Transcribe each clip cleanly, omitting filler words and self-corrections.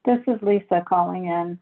This is Lisa calling in.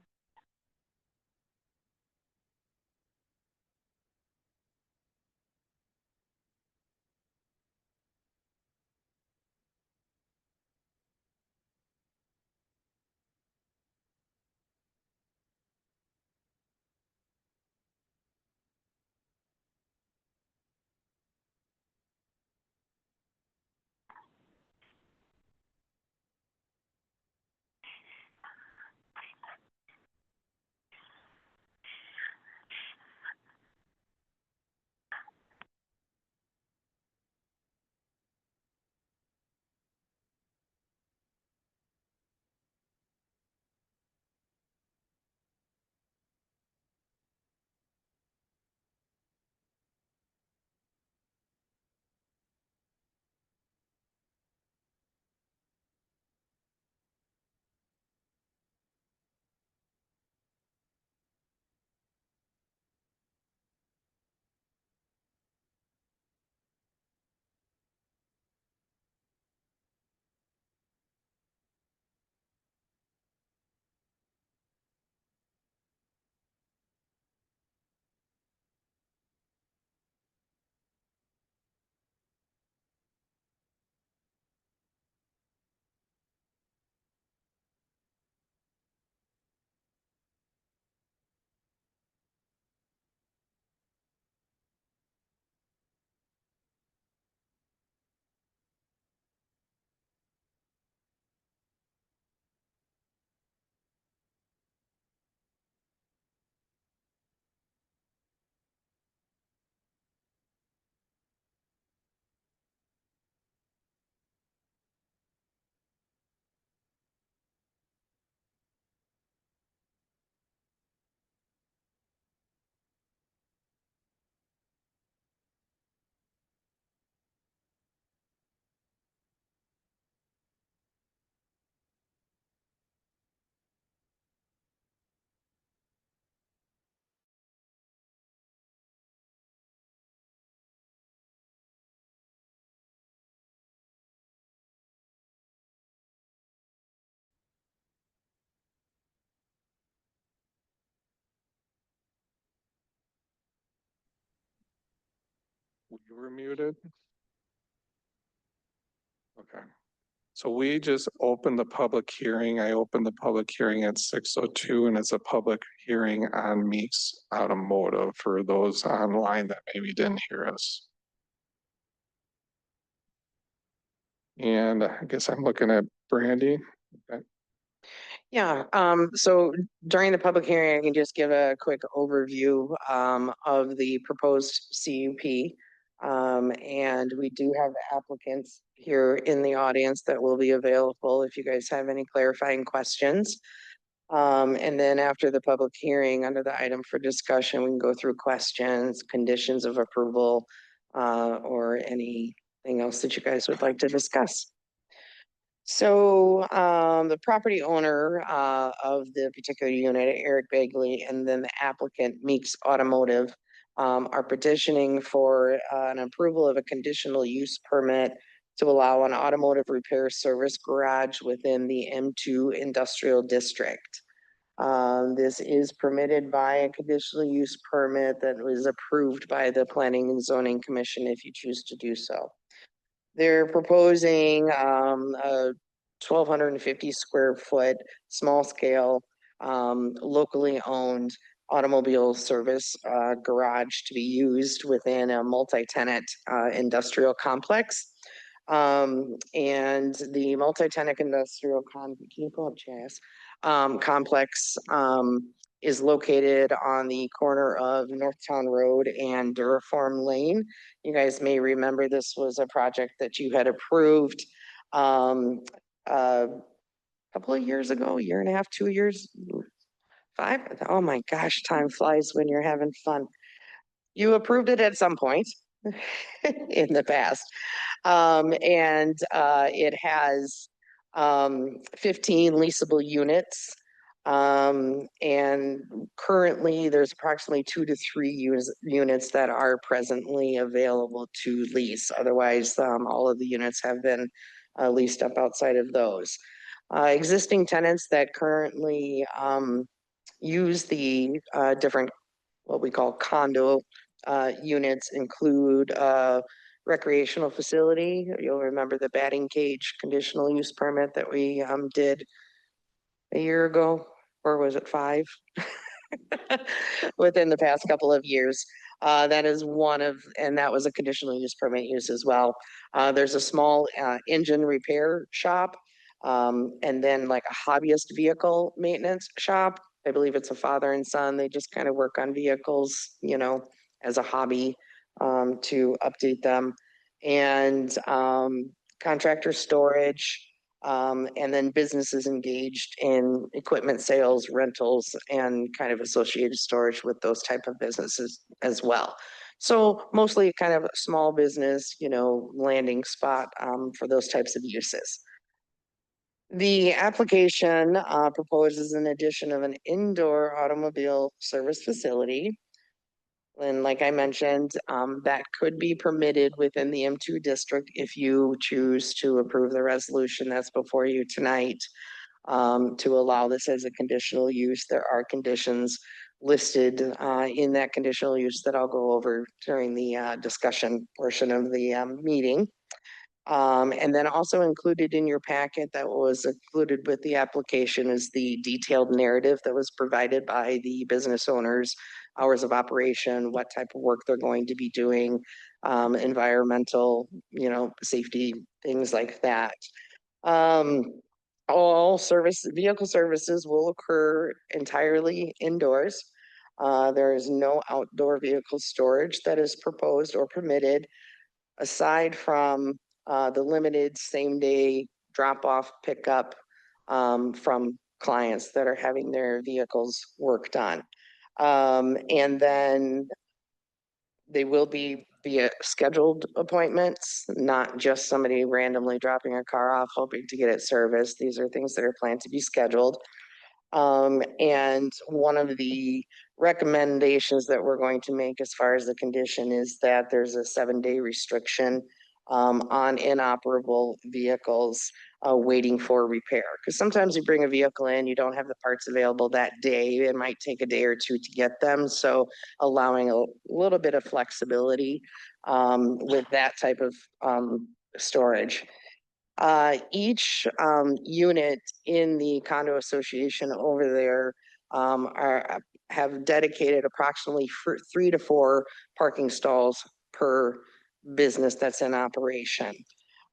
You were muted. Okay. So we just opened the public hearing. I opened the public hearing at 6:02, and it's a public hearing on Meeks Automotive for those online that maybe didn't hear us. And I guess I'm looking at Brandy. Okay. Yeah, so during the public hearing, I can just give a quick overview of the proposed CUP. And we do have applicants here in the audience that will be available if you guys have any clarifying questions. And then after the public hearing, under the item for discussion, we can go through questions, conditions of approval, or anything else that you guys would like to discuss. So the property owner of the particular unit, Eric Bagley, and then the applicant, Meeks Automotive, are petitioning for an approval of a conditional use permit to allow an automotive repair service garage within the M2 Industrial District. This is permitted by a conditional use permit that was approved by the Planning and Zoning Commission if you choose to do so. They're proposing a 1,250 square foot, small scale, locally owned automobile service garage to be used within a multi-tenant industrial complex. And the multi-tenant industrial complex is located on the corner of Northtown Road and Duraform Lane. You guys may remember this was a project that you had approved a couple of years ago, year and a half, 2 years, 5. Oh my gosh, time flies when you're having fun. You approved it at some point in the past. And it has 15 leasable units. And currently there's approximately 2 to 3 units that are presently available to lease. Otherwise, all of the units have been leased up outside of those. Existing tenants that currently use the different, what we call condo units include recreational facility. You'll remember the batting cage conditional use permit that we did a year ago, or was it 5? Within the past couple of years. That is one of, and that was a conditional use permit use as well. There's a small engine repair shop, and then like a hobbyist vehicle maintenance shop. I believe it's a father and son. They just kind of work on vehicles, you know, as a hobby to update them. And contractor storage, and then businesses engaged in equipment sales, rentals, and kind of associated storage with those type of businesses as well. So mostly kind of a small business, you know, landing spot for those types of uses. The application proposes an addition of an indoor automobile service facility. And like I mentioned, that could be permitted within the M2 district if you choose to approve the resolution that's before you tonight. To allow this as a conditional use. There are conditions listed in that conditional use that I'll go over during the discussion portion of the meeting. And then also included in your packet that was included with the application is the detailed narrative that was provided by the business owners, hours of operation, what type of work they're going to be doing, environmental, you know, safety, things like that. All vehicle services will occur entirely indoors. There is no outdoor vehicle storage that is proposed or permitted aside from the limited same-day drop-off pickup from clients that are having their vehicles worked on. And then they will be via scheduled appointments, not just somebody randomly dropping a car off hoping to get it serviced. These are things that are planned to be scheduled. And one of the recommendations that we're going to make as far as the condition is that there's a 7-day restriction on inoperable vehicles waiting for repair. Because sometimes you bring a vehicle in, you don't have the parts available that day. It might take a day or two to get them. So allowing a little bit of flexibility with that type of storage. Each unit in the condo association over there have dedicated approximately 3 to 4 parking stalls per business that's in operation.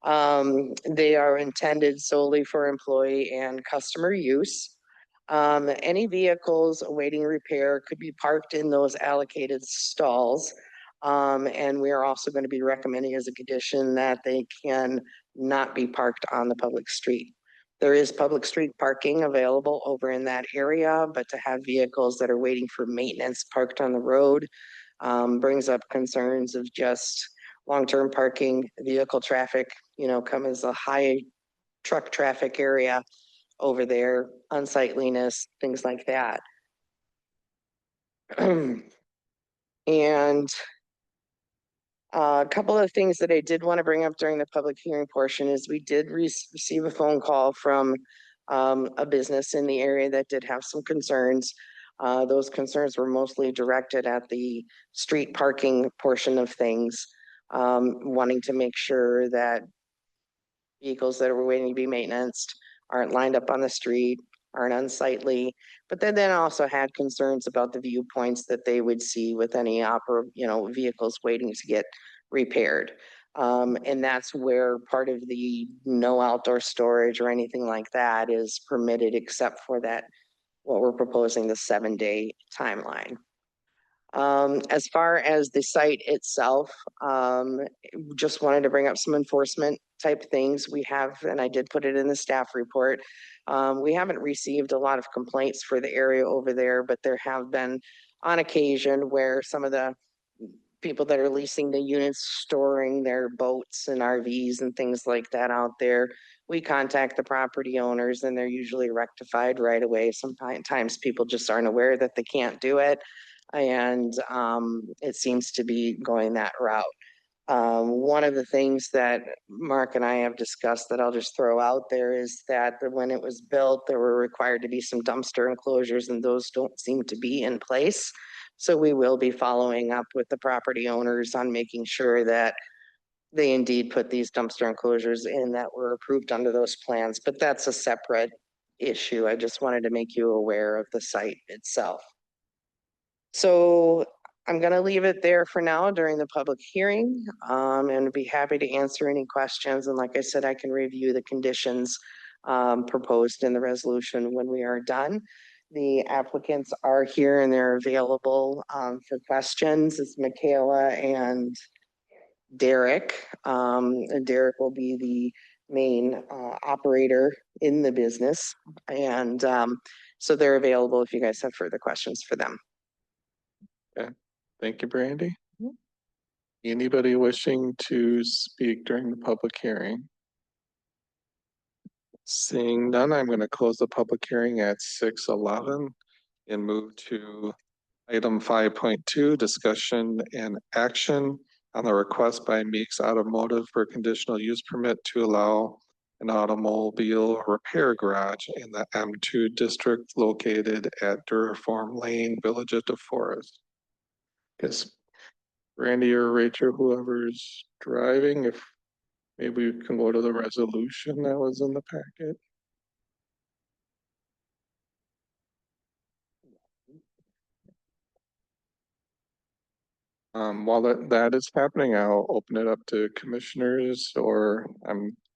They are intended solely for employee and customer use. Any vehicles awaiting repair could be parked in those allocated stalls. And we are also going to be recommending as a condition that they can not be parked on the public street. There is public street parking available over in that area, but to have vehicles that are waiting for maintenance parked on the road brings up concerns of just long-term parking, vehicle traffic, you know, come as a high truck traffic area over there, unsightliness, things like that. And a couple of things that I did want to bring up during the public hearing portion is we did receive a phone call from a business in the area that did have some concerns. Those concerns were mostly directed at the street parking portion of things, wanting to make sure that vehicles that are waiting to be maintained aren't lined up on the street, aren't unsightly, but then also had concerns about the viewpoints that they would see with any vehicles waiting to get repaired. And that's where part of the no outdoor storage or anything like that is permitted, except for that, what we're proposing, the 7-day timeline. As far as the site itself, just wanted to bring up some enforcement type things we have, and I did put it in the staff report. We haven't received a lot of complaints for the area over there, but there have been on occasion where some of the people that are leasing the units, storing their boats and RVs and things like that out there, we contact the property owners and they're usually rectified right away. Sometimes people just aren't aware that they can't do it. And it seems to be going that route. One of the things that Mark and I have discussed that I'll just throw out there is that when it was built, there were required to be some dumpster enclosures and those don't seem to be in place. So we will be following up with the property owners on making sure that they indeed put these dumpster enclosures in that were approved under those plans, but that's a separate issue. I just wanted to make you aware of the site itself. So I'm gonna leave it there for now during the public hearing, and be happy to answer any questions. And like I said, I can review the conditions proposed in the resolution when we are done. The applicants are here and they're available for questions. It's Michaela and Derek. And Derek will be the main operator in the business. And so they're available if you guys have further questions for them. Thank you, Brandy. Anybody wishing to speak during the public hearing? Seeing none, I'm going to close the public hearing at 6:11 and move to item 5.2, discussion and action on the request by Meeks Automotive for conditional use permit to allow an automobile repair garage in the M2 district located at Duraform Lane, Village of DeForest. Guess Randy or Rachel, whoever's driving, if maybe we can go to the resolution that was in the packet. While that is happening, I'll open it up to commissioners, or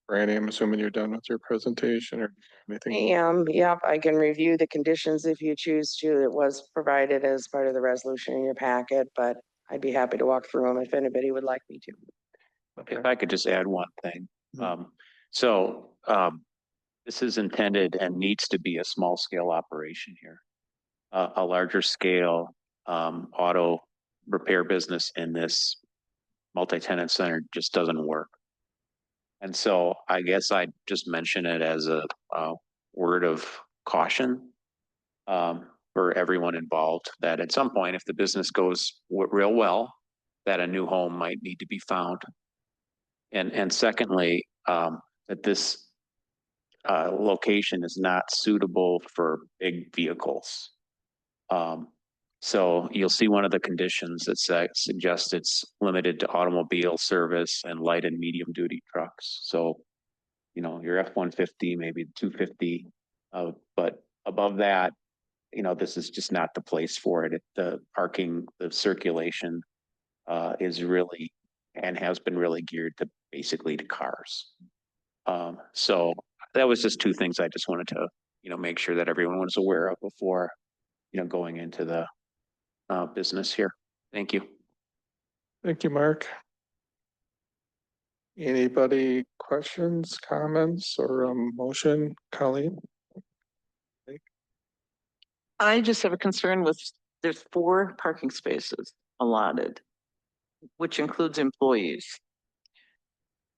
Randy, I'm assuming you're done with your presentation or anything. Yep, I can review the conditions if you choose to. It was provided as part of the resolution in your packet, but I'd be happy to walk through them if anybody would like me to. If I could just add one thing. Mhm. This is intended and needs to be a small scale operation here. A larger scale auto repair business in this multi-tenant center just doesn't work. And so I guess I'd just mention it as a word of caution for everyone involved, that at some point, if the business goes real well, that a new home might need to be found. And secondly, that this location is not suitable for big vehicles. So you'll see one of the conditions that suggests it's limited to automobile service and light and medium duty trucks. So, you know, your F-150, maybe 250, but above that, you know, this is just not the place for it. The parking, the circulation is really and has been really geared to basically to cars. So that was just two things I just wanted to, you know, make sure that everyone was aware of before, you know, going into the business here. Thank you. Thank you, Mark. Anybody questions, comments, or a motion, Colleen? I just have a concern with, there's 4 parking spaces allotted, which includes employees.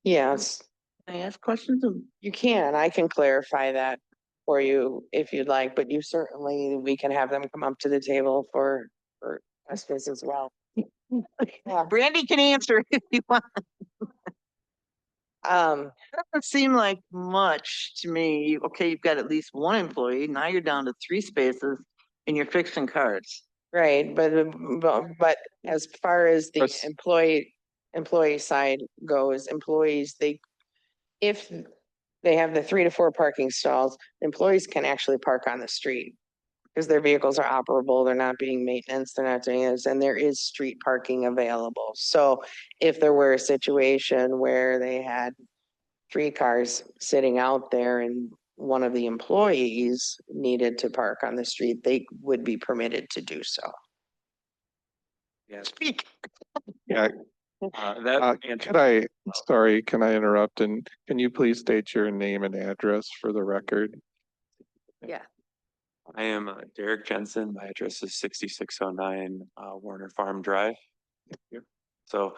Yes, Can I ask questions? you can. I can clarify that for you if you'd like, but you certainly, we can have them come up to the table for questions as well. Yeah. Brandy can answer if you want. Doesn't seem like much to me. Okay, you've got at least 1 employee. Now you're down to 3 spaces and you're fixing cars. Right, but as far as the Yes. employee side goes, employees, if they have the 3 to 4 parking stalls, employees can actually park on the street. Because their vehicles are operable, they're not being maintenance, they're not doing this, and there is street parking available. So if there were a situation where they had 3 cars sitting out there and one of the employees needed to park on the street, they would be permitted to do so. Yes. Speak. Yeah, sorry, can I interrupt? And can you please state your name and address for the record? Yeah. I am Derek Jensen. My address is 6609 Warner Farm Drive. So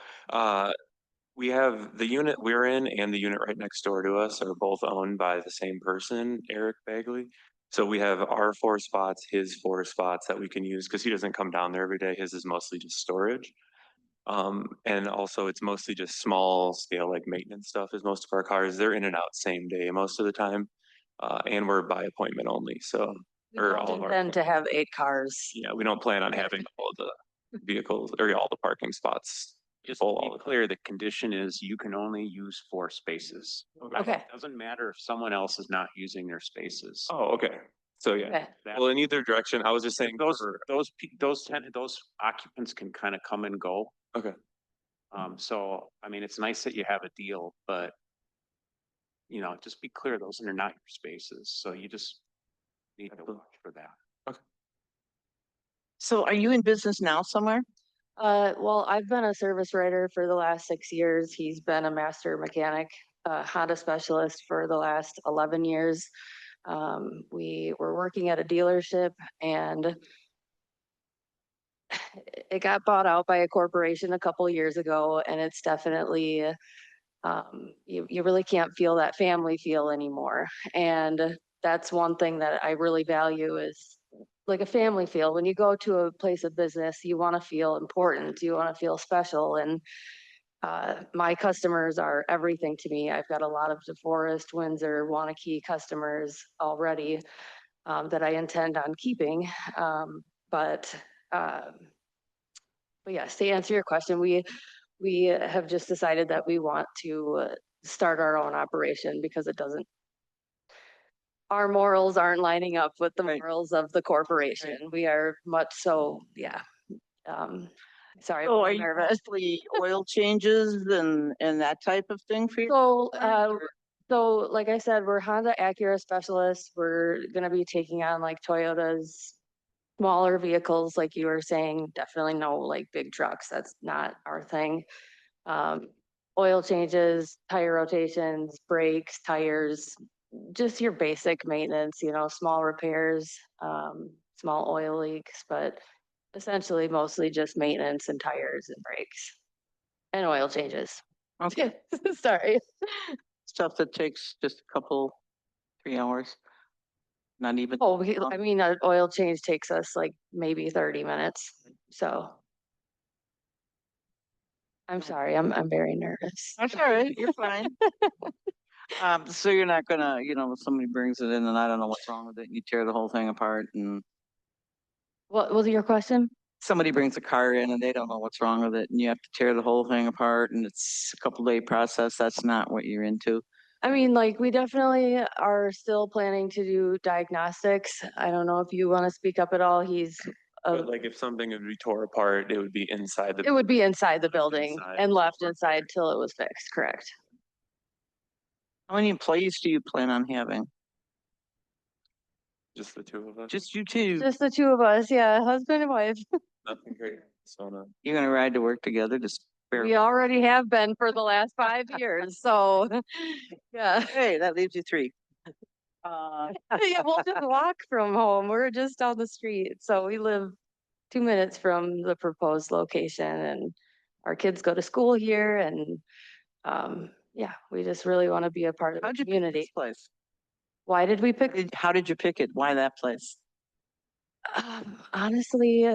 we have the unit we're in and the unit right next door to us are both owned by the same person, Eric Bagley. So we have our 4 spots, his 4 spots that we can use because he doesn't come down there every day. His is mostly just storage. And also it's mostly just small scale, like maintenance stuff is most of our cars. They're in and out same day most of the time. And we're by appointment only, so, We or don't all of our. intend to have 8 cars. Yeah, we don't plan on having all the vehicles or all the parking spots. Just full to all be the time. clear, the condition is you can only use 4 spaces. Okay. It doesn't matter if someone else is not using their spaces. Oh, okay. So yeah, Okay. That- well, in either direction, I was just saying Those, for- those occupants can kind of come and go. Okay. So, I mean, it's nice that you have a deal, but you know, just be clear, those are not your spaces, so you just need to Absolutely. watch for that. So are you in business now somewhere? Well, I've been a service writer for the last 6 years. He's been a master mechanic, Honda specialist for the last 11 years. We were working at a dealership and it got bought out by a corporation a couple years ago, and it's definitely, you really can't feel that family feel anymore. And that's one thing that I really value is like a family feel. When you go to a place of business, you want to feel important, you want to feel special. And my customers are everything to me. I've got a lot of DeForest, Windsor, Wanakee customers already that I intend on keeping. But yes, to answer your question, we have just decided that we want to start our own operation because it doesn't. Our morals aren't lining up with the Right. morals of the corporation. We are much so, yeah. Sorry, So are I'm you nervous. mostly oil changes and that type of thing for you? So, like I said, we're Honda Acura specialists. We're gonna be taking on like Toyota's smaller vehicles, like you were saying, definitely no like big trucks. That's not our thing. Oil changes, tire rotations, brakes, tires, just your basic maintenance, small repairs, small oil leaks, but essentially mostly just maintenance and tires and brakes and oil changes. Okay, Sorry. stuff that takes just a couple, 3 hours. Not even. Oh, I mean, an oil change takes us like maybe 30 minutes. So I'm sorry, I'm very nervous. That's all right, you're fine. So you're not gonna, if somebody brings it in and I don't know what's wrong with it, you tear the whole thing apart and What was your question? somebody brings a car in and they don't know what's wrong with it and you have to tear the whole thing apart and it's a couple day process. That's not what you're into. I mean, like, we definitely are still planning to do diagnostics. I don't know if you want to speak up at all. But like if something would be tore apart, it would be inside the. It would be inside the Left building inside. and left inside till it was fixed, correct? How many employees do you plan on having? Just the two of us. Just you two? Just the two of us, yeah, husband and wife. Nothing great. So no. You're gonna ride to work together to spare? We already have been for the last 5 years, so, yeah. Hey, that leaves you 3. Yeah, we'll just walk from home. We're just down the street. So we live 2 minutes from the proposed location and our kids go to school here and yeah, we just really want to be a part of How'd the you pick community. this place? Why did we pick? How did you pick it? Why that place? Honestly,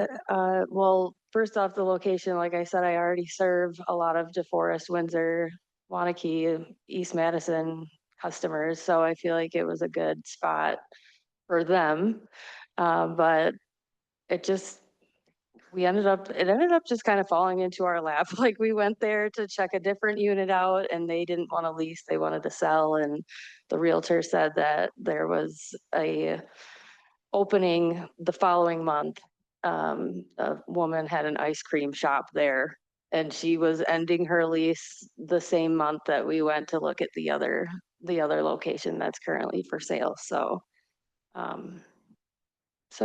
well, first off, the location, like I said, I already serve a lot of DeForest, Windsor, Wanakee, East Madison customers, so I feel like it was a good spot for them. But it ended up just kind of falling into our lap. Like we went there to check a different unit out and they didn't want to lease, they wanted to sell. And the realtor said that there was a opening the following month. A woman had an ice cream shop there and she was ending her lease the same month that we went to look at the other location that's currently for sale. So,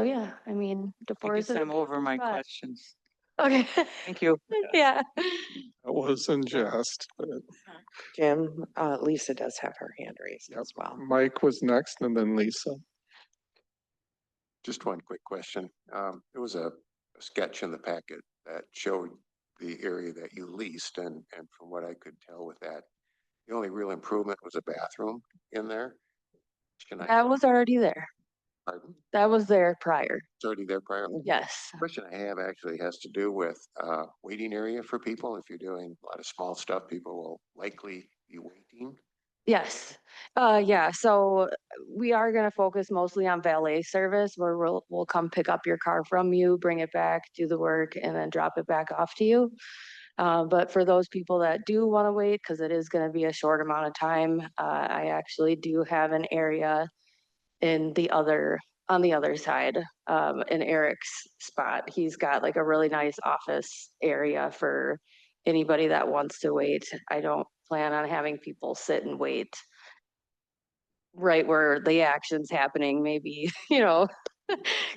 yeah, I mean, I DeForest guess is a I'm over my spot. questions. Okay. Thank you. Yeah. That wasn't just, but Jim, Lisa does have her hand raised as well. Mike was next and then Lisa. Just one quick question. There was a sketch in the packet that showed the area that you leased and from what I could tell with that, the only real improvement was a bathroom in there. Can I, That was already there. Pardon? That was there prior. It's already there prior. Yes. Question I have actually has to do with waiting area for people. If you're doing a lot of small stuff, people will likely be waiting. Yes. Yeah, so we are gonna focus mostly on valet service where we'll come pick up your car from you, bring it back, do the work, and then drop it back off to you. But for those people that do want to wait, because it is gonna be a short amount of time, I actually do have an area in on the other side, in Eric's spot. He's got like a really nice office area for anybody that wants to wait. I don't plan on having people sit and wait right where the action's happening, maybe,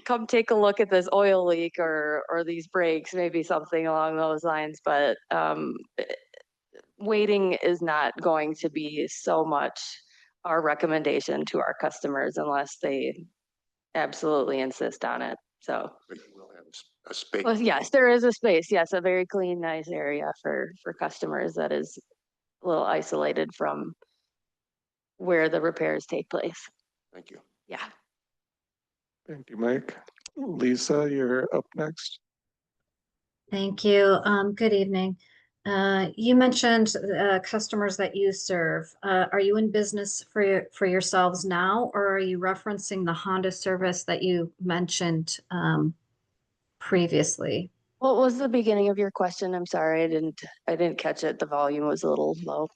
come take a look at this oil leak or these brakes, maybe something along those lines. But waiting is not going to be so much our recommendation to our customers unless they absolutely insist on it. So, But you will have a space. well, yes, there is a space. Yes, a very clean, nice area for customers that is a little isolated from where the repairs take place. Thank you. Yeah. Thank you, Mike. Lisa, you're up next. Thank you. Good evening. You mentioned customers that you serve. Are you in business for yourselves now, or are you referencing the Honda service that you mentioned previously? What was the beginning of your question? I'm sorry, I didn't catch it. The volume was a little low.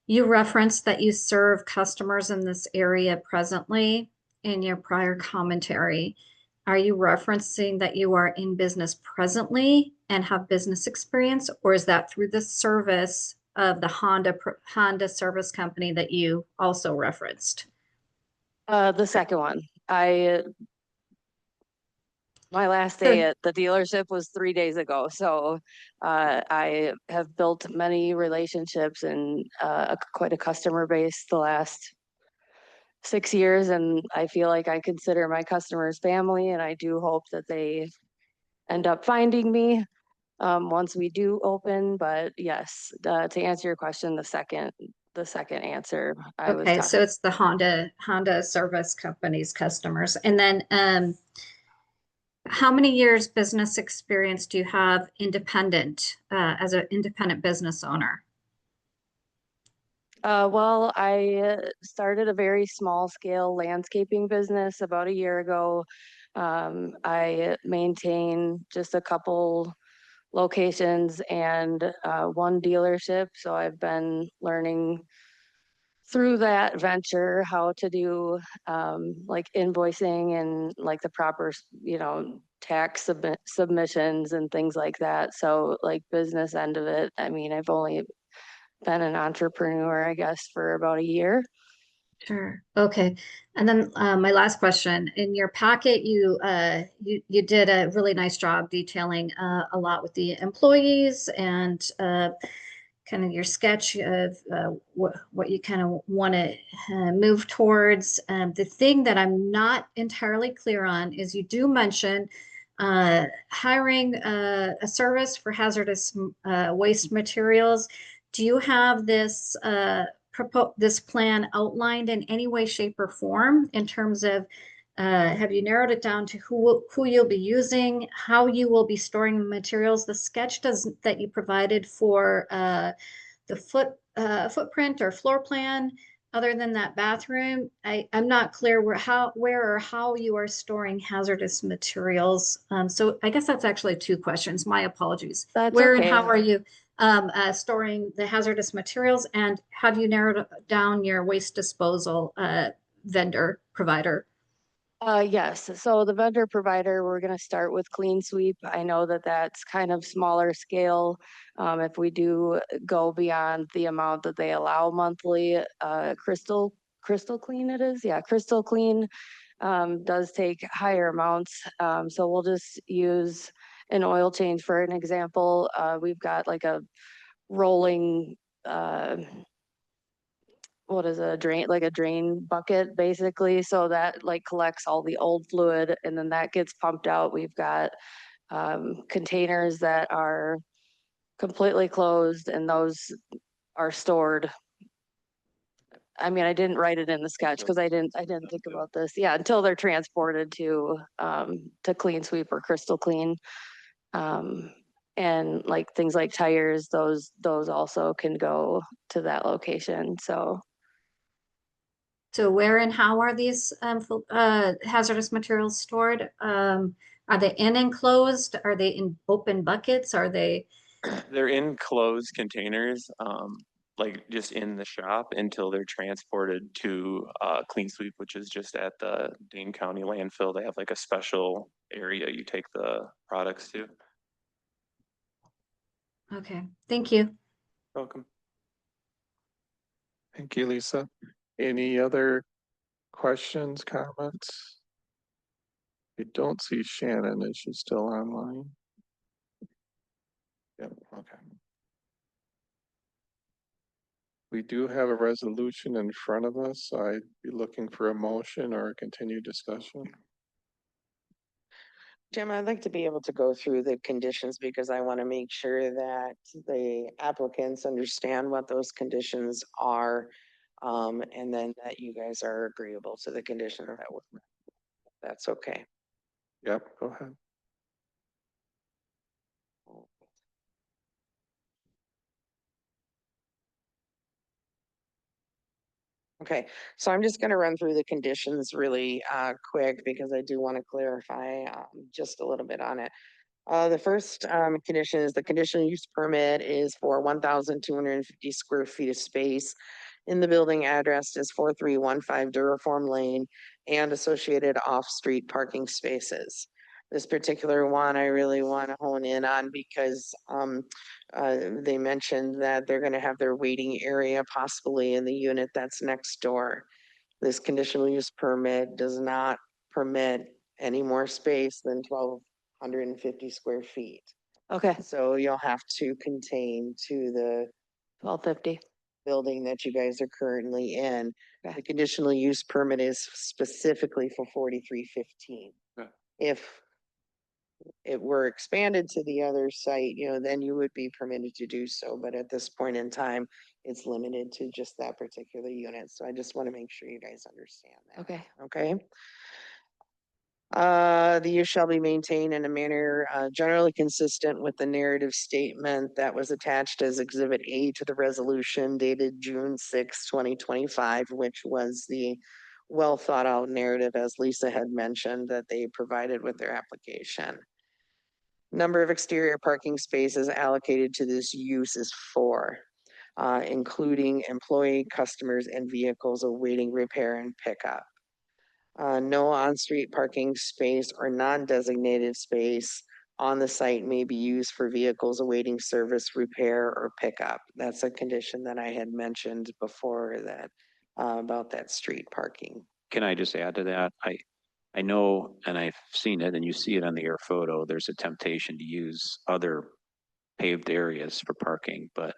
You referenced that you serve customers in this area presently in your prior commentary. Are you referencing that you are in business presently and have business experience, or is that through the service of the Honda service company that you also referenced? The second one. My last day at the dealership was 3 days ago, so I have built many relationships and quite a customer base the last 6 years, and I feel like I consider my customers family, and I do hope that they end up finding me once we do open. But yes, to answer your question, the second answer I was Okay, so talking. it's the Honda service company's customers. And then how many years business experience do you have independent as an independent business owner? Well, I started a very small scale landscaping business about a year ago. I maintain just a couple locations and one dealership. So I've been learning through that venture how to do like invoicing and like the proper, tax submissions and things like that. So like business end of it, I mean, I've only been an entrepreneur, I guess, for about a year. Sure. Okay. And then my last question, in your packet, you did a really nice job detailing a lot with the employees and kind of your sketch of what you kind of want to move towards. The thing that I'm not entirely clear on is you do mention hiring a service for hazardous waste materials. Do you have this this plan outlined in any way, shape, or form in terms of have you narrowed it down to who you'll be using, how you will be storing the materials? The sketch that you provided for the footprint or floor plan, other than that bathroom, I'm not clear where or how you are storing hazardous materials. So I guess that's actually two questions. My apologies. That's Where okay. and how are you storing the hazardous materials, and have you narrowed down your waste disposal vendor provider? Yes, so the vendor provider, we're going to start with Clean Sweep. I know that that's kind of smaller scale. If we do go beyond the amount that they allow monthly, Crystal Clean it is. Yeah, Crystal Clean does take higher amounts. So we'll just use an oil change for an example. We've got like a rolling what is a drain, like a drain bucket basically, so that like collects all the old fluid and then that gets pumped out. We've got containers that are completely closed and those are stored I mean, I didn't write it in the sketch because I didn't think about this. Yeah, until they're transported to Clean Sweep or Crystal Clean. And like things like tires, those also can go to that location. So So where and how are these hazardous materials stored? Are they in enclosed? Are they in open buckets? Are they? They're in closed containers, like just in the shop until they're transported to Clean Sweep, which is just at the Dane County landfill. They have like a special area you take the products to. Okay, thank you. Welcome. Thank you, Lisa. Any other questions, comments? I don't see Shannon. Is she still online? Yep, okay. We do have a resolution in front of us, so I'd be looking for a motion or a continued discussion. Jim, I'd like to be able to go through the conditions because I want to make sure that the applicants understand what those conditions are. And then that you guys are agreeable to the condition of that. That's okay. Yep, go ahead. Okay, so I'm just gonna run through the conditions really quick because I do want to clarify just a little bit on it. The first condition is the conditional use permit is for 1,250 square feet of space in the building addressed as 4315 Duraform Lane and associated off-street parking spaces. This particular one I really want to hone in on because they mentioned that they're going to have their waiting area possibly in the unit that's next door. This conditional use permit does not permit any more space than 1,250 square feet. okay, So you'll have to contain to the 1250. building that you guys are currently in. Okay. The conditional use permit is specifically for 4315. Okay. If it were expanded to the other site, then you would be permitted to do so. But at this point in time, it's limited to just that particular unit. So I just want to make sure you guys understand that. Okay, Okay. The use shall be maintained in a manner generally consistent with the narrative statement that was attached as Exhibit A to the resolution dated June 6, 2025, which was the well thought out narrative, as Lisa had mentioned, that they provided with their application. Number of exterior parking spaces allocated to this use is 4, including employee, customers, and vehicles awaiting repair and pickup. No on-street parking space or non-designated space on the site may be used for vehicles awaiting service, repair, or pickup. That's a condition that I had mentioned before that about that street parking. Can I just add to that? I know, and I've seen it, and you see it on the air photo, there's a temptation to use other paved areas for parking, but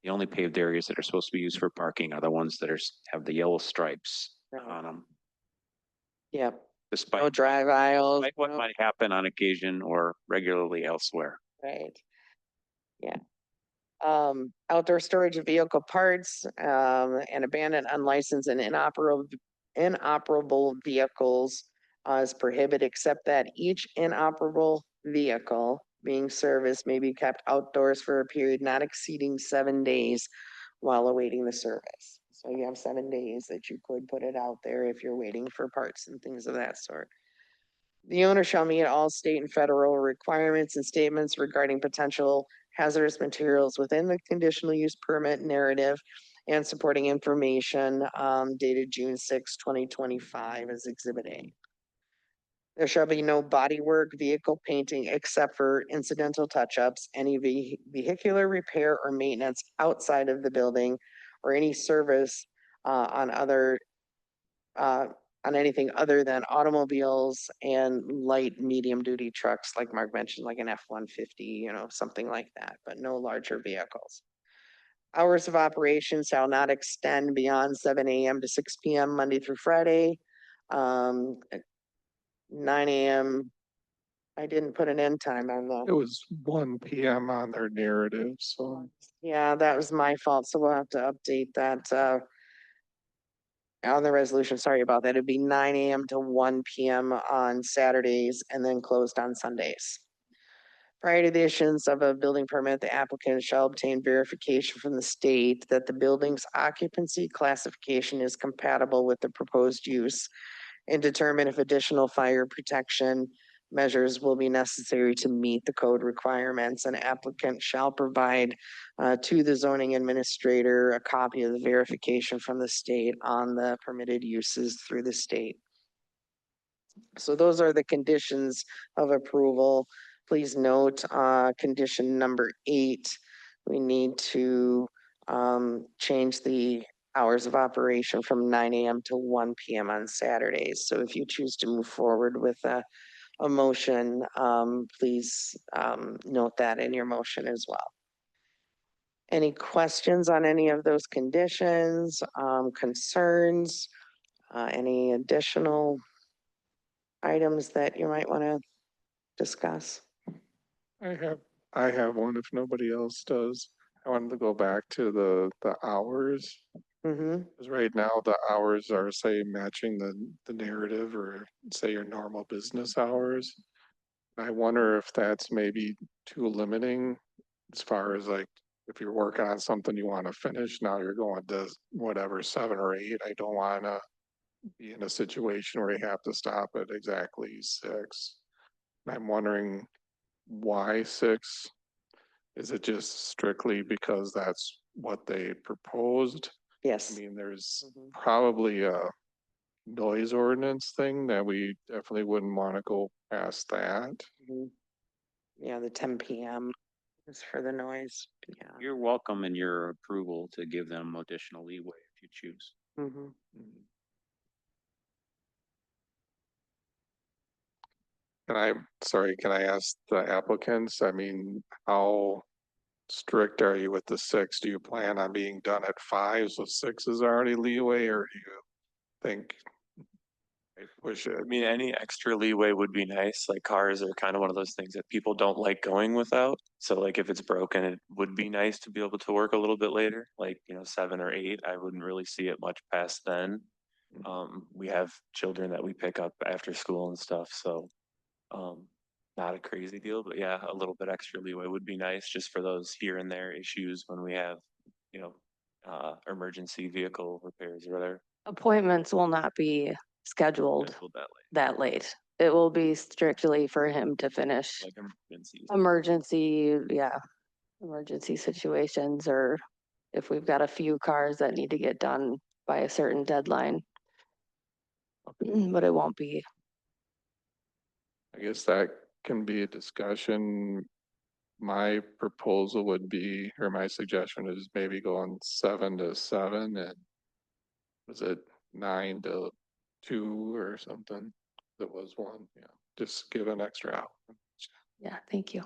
the only paved areas that are supposed to be used for parking are the ones that have the yellow stripes on them. Yep. No Despite drive aisles. what no- might happen on occasion or regularly elsewhere. Right. Yeah. Outdoor storage of vehicle parts, and abandoned, unlicensed and inoperable vehicles is prohibited, except that each inoperable vehicle being serviced may be kept outdoors for a period not exceeding 7 days while awaiting the service. So you have 7 days that you could put it out there if you're waiting for parts and things of that sort. The owner shall meet all state and federal requirements and statements regarding potential hazardous materials within the conditional use permit narrative and supporting information dated June 6, 2025 as Exhibit A. There shall be no bodywork, vehicle painting, except for incidental touch-ups, any vehicular repair or maintenance outside of the building, or any service on anything other than automobiles and light, medium duty trucks, like Mark mentioned, like an F-150, something like that, but no larger vehicles. Hours of operation shall not extend beyond 7 AM to 6 PM, Monday through Friday. 9 AM, I didn't put an end time on It the, was 1 PM on their narrative, so yeah, that was my fault, so we'll have to update that. on the resolution, sorry about that, it'd be 9 a.m. to 1 p.m. on Saturdays and then closed on Sundays. Prior to the issuance of a building permit, the applicant shall obtain verification from the state that the building's occupancy classification is compatible with the proposed use and determine if additional fire protection measures will be necessary to meet the code requirements. An applicant shall provide to the zoning administrator a copy of the verification from the state on the permitted uses through the state. So those are the conditions of approval. Please note, condition number 8, we need to change the hours of operation from 9 a.m. to 1 p.m. on Saturdays. So if you choose to move forward with a motion, please note that in your motion as well. Any questions on any of those conditions, concerns, any additional items that you might want to discuss? I have one if nobody else does. I wanted to go back to the hours. Mm-hmm. Because right now the hours are, say, matching the narrative or say your normal business hours. I wonder if that's maybe too limiting as far as like, if you're working on something you want to finish, now you're going to whatever, 7 or 8. I don't want to be in a situation where you have to stop at exactly 6. I'm wondering why 6? Is it just strictly because that's what they proposed? I Yes. mean, there's Mhm. probably a noise ordinance thing that we definitely wouldn't want to go past that. Mhm. Yeah, the 10 p.m. is for the noise. Yeah. You're welcome in your approval to give them additional leeway if you choose. Mm-hmm. Can I ask the applicants, I mean, how strict are you with the 6? Do you plan on being done at 5, so 6 is already leeway, or do you think I push it? I mean, any extra leeway would be nice. Like cars are kind of one of those things that people don't like going without. So like if it's broken, it would be nice to be able to work a little bit later, like, 7 or 8. I wouldn't really see it much past then. We have children that we pick up after school and stuff, so not a crazy deal, but yeah, a little bit extra leeway would be nice just for those here and there issues when we have, emergency vehicle repairs or whatever. Appointments will not be scheduled Scheduled that late, that late. It will be strictly for him to finish like emergencies. emergency situations, or if we've got a few cars that need to get done by a certain deadline. But it won't be. I guess that can be a discussion. My proposal would be, or my suggestion is maybe going 7 to 7 and was it 9 to 2 or something? That was 1, yeah, just give an extra hour. Yeah, thank you.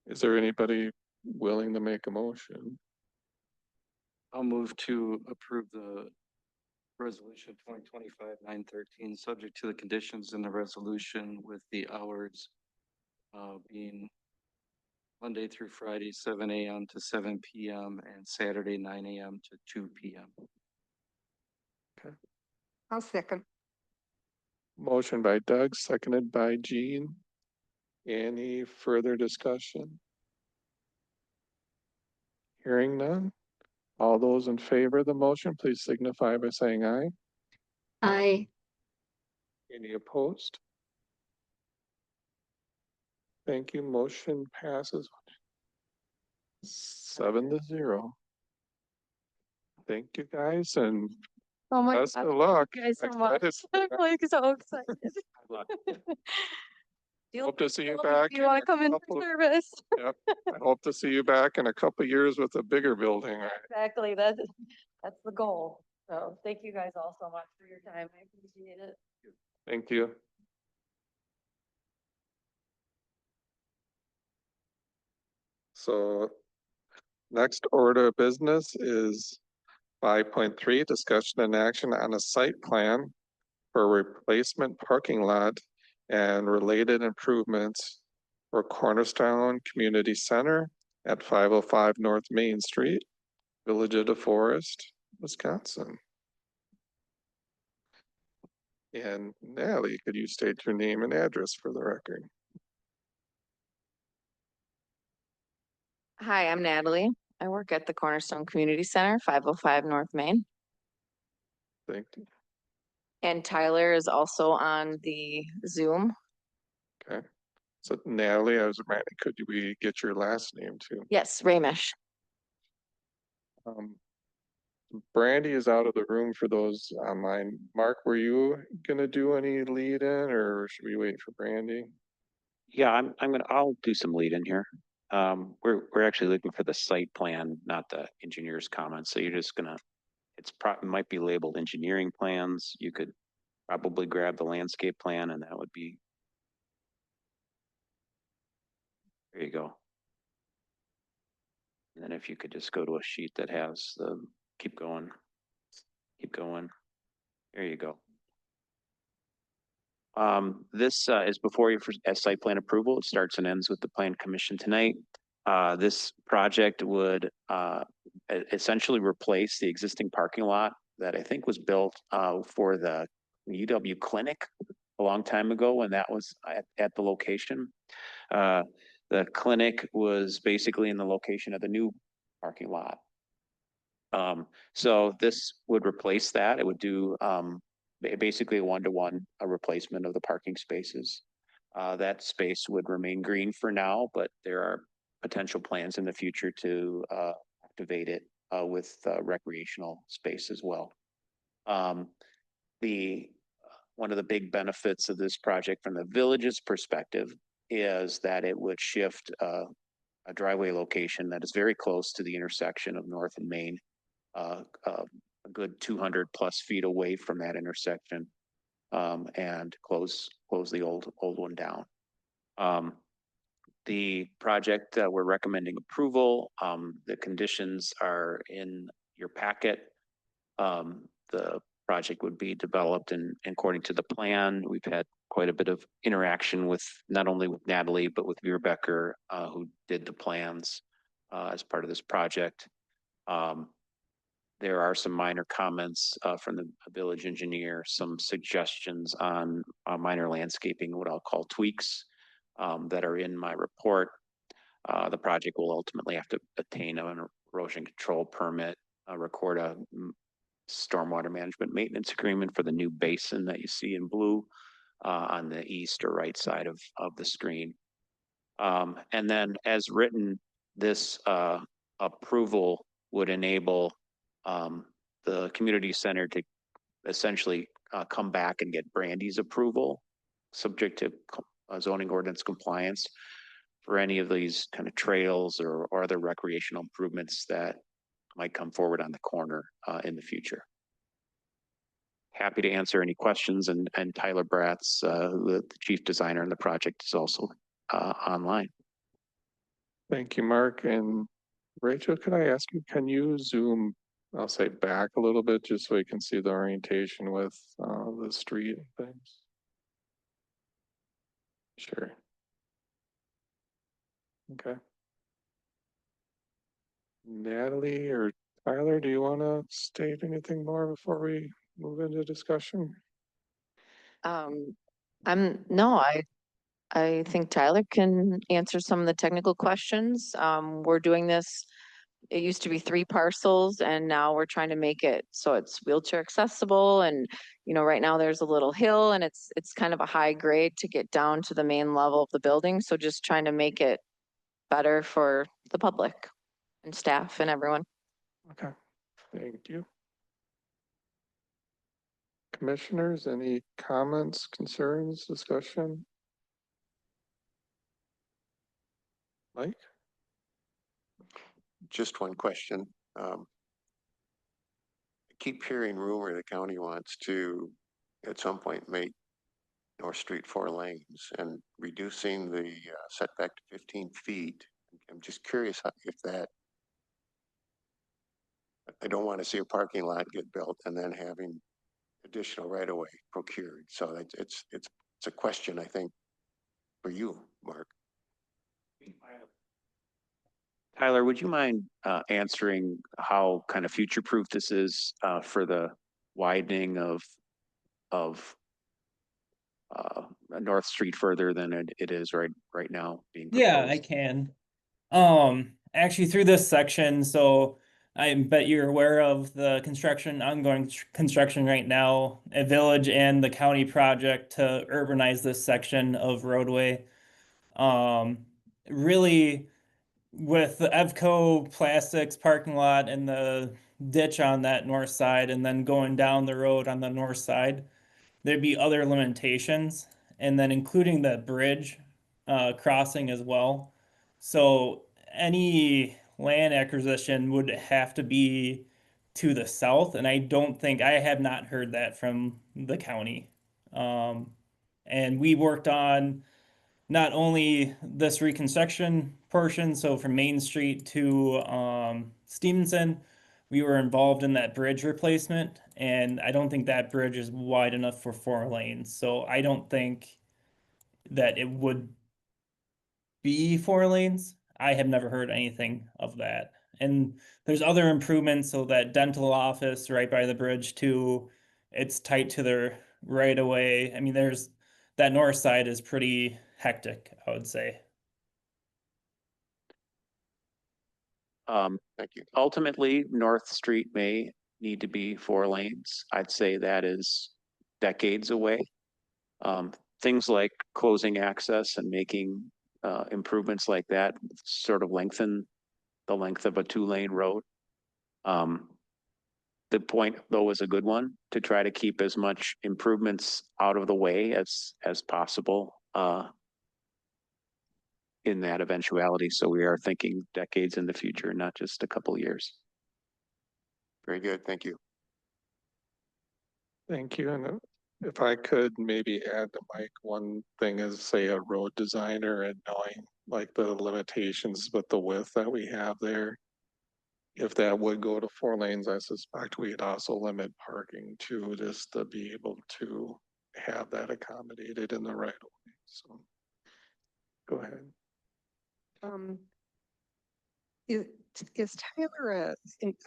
Is there anybody willing to make a motion? I'll move to approve the resolution 2025-913, subject to the conditions in the resolution with the hours being Monday through Friday, 7 a.m. to 7 p.m. and Saturday, 9 a.m. to 2 p.m. I'll second. Motion by Doug, seconded by Jean. Any further discussion? Hearing none. All those in favor of the motion, please signify by saying aye. Aye. Any opposed? Thank you. Motion passes 7-0. Thank you, guys, and Oh my best God, of luck. you guys so much. Excited. I'm like so excited. Hope to see you Tell me back. if you want to come in for couple- service. Yep. I hope to see you back in a couple years with a bigger building. Exactly, that's the goal. So thank you guys all so much for your time. I appreciate it. Thank you. So next order of business is 5.3, discussion and action on a site plan for replacement parking lot and related improvements for Cornerstone Community Center at 505 North Main Street. Village of DeForest, Wisconsin. And Natalie, could you state your name and address for the record? Hi, I'm Natalie. I work at the Cornerstone Community Center, 505 North Main. Thank you. And Tyler is also on the Zoom. Okay. So Natalie, I was reminded, could we get your last name too? Yes, Ramish. Brandy is out of the room for those online. Mark, were you gonna do any lead in or should we wait for Brandy? Yeah, I'll do some lead in here. We're actually looking for the site plan, not the engineer's comments. So you're just gonna, it might be labeled engineering plans. You could probably grab the landscape plan and that would be. There you go. And then if you could just go to a sheet that has the, keep going. There you go. This is before you for as site plan approval. It starts and ends with the plan commission tonight. This project would essentially replace the existing parking lot that I think was built for the UW clinic a long time ago when that was at the location. The clinic was basically in the location of the new parking lot. So this would replace that. It would do basically a one-to-one replacement of the parking spaces. That space would remain green for now, but there are potential plans in the future to activate it with recreational space as well. One of the big benefits of this project from the village's perspective is that it would shift a driveway location that is very close to the intersection of North and Main, a good 200 plus feet away from that intersection, and close the old one down. The project we're recommending approval. The conditions are in your packet. The project would be developed and according to the plan. We've had quite a bit of interaction with not only with Natalie, but with Vera Becker, who did the plans as part of this project. There are some minor comments from the village engineer, some suggestions on minor landscaping, what I'll call tweaks that are in my report. The project will ultimately have to obtain an erosion control permit, record a stormwater management maintenance agreement for the new basin that you see in blue on the east or right side of the screen. And then as written, this approval would enable the community center to essentially come back and get Brandy's approval, subject to zoning ordinance compliance for any of these kind of trails or other recreational improvements that might come forward on the corner in the future. Happy to answer any questions, and Tyler Bratz, the chief designer in the project, is also online. Thank you, Mark. And Rachel, could I ask you, can you zoom, I'll say back a little bit just so we can see the orientation with the street and things? Sure. Okay. Natalie or Tyler, do you want to state anything more before we move into discussion? I think Tyler can answer some of the technical questions. We're doing this. It used to be 3 parcels and now we're trying to make it so it's wheelchair accessible. And, you know, right now there's a little hill and it's kind of a high grade to get down to the main level of the building. So just trying to make it better for the public and staff and everyone. Okay, thank you. Commissioners, any comments, concerns, discussion? Mike? Just one question. I keep hearing rumor the county wants to, at some point, make North Street 4 lanes and reducing the setback to 15 feet. I'm just curious if that, I don't want to see a parking lot get built and then having additional right-of-way procured. So it's a question, I think, for you, Mark. Tyler, would you mind answering how kind of future-proof this is for the widening of North Street further than it is right now being Yeah, I proposed? can. Actually through this section, so I bet you're aware of the ongoing construction right now, a village and the county project to urbanize this section of roadway. Really with the Evco Plastics parking lot and the ditch on that north side and then going down the road on the north side, there'd be other limitations and then including the bridge crossing as well. So any land acquisition would have to be to the south, and I have not heard that from the county. And we worked on not only this reconstruction portion, so from Main Street to Stevenson, we were involved in that bridge replacement, and I don't think that bridge is wide enough for 4 lanes. So I don't think that it would be 4 lanes. I have never heard anything of that. And there's other improvements, so that dental office right by the bridge too, it's tight to the right of way. I mean, there's that north side is pretty hectic, I would say. Thank you. Ultimately, North Street may need to be 4 lanes. I'd say that is decades away. Things like closing access and making improvements like that sort of lengthen the length of a 2-lane road. The point though is a good one, to try to keep as much improvements out of the way as possible in that eventuality. So we are thinking decades in the future, not just a couple years. Very good. Thank you. Thank you. And if I could maybe add to Mike, one thing is say a road designer and knowing like the limitations with the width that we have there. If that would go to 4 lanes, I suspect we'd also limit parking too, just to be able to have that accommodated in the right way. So go ahead. Is Tyler a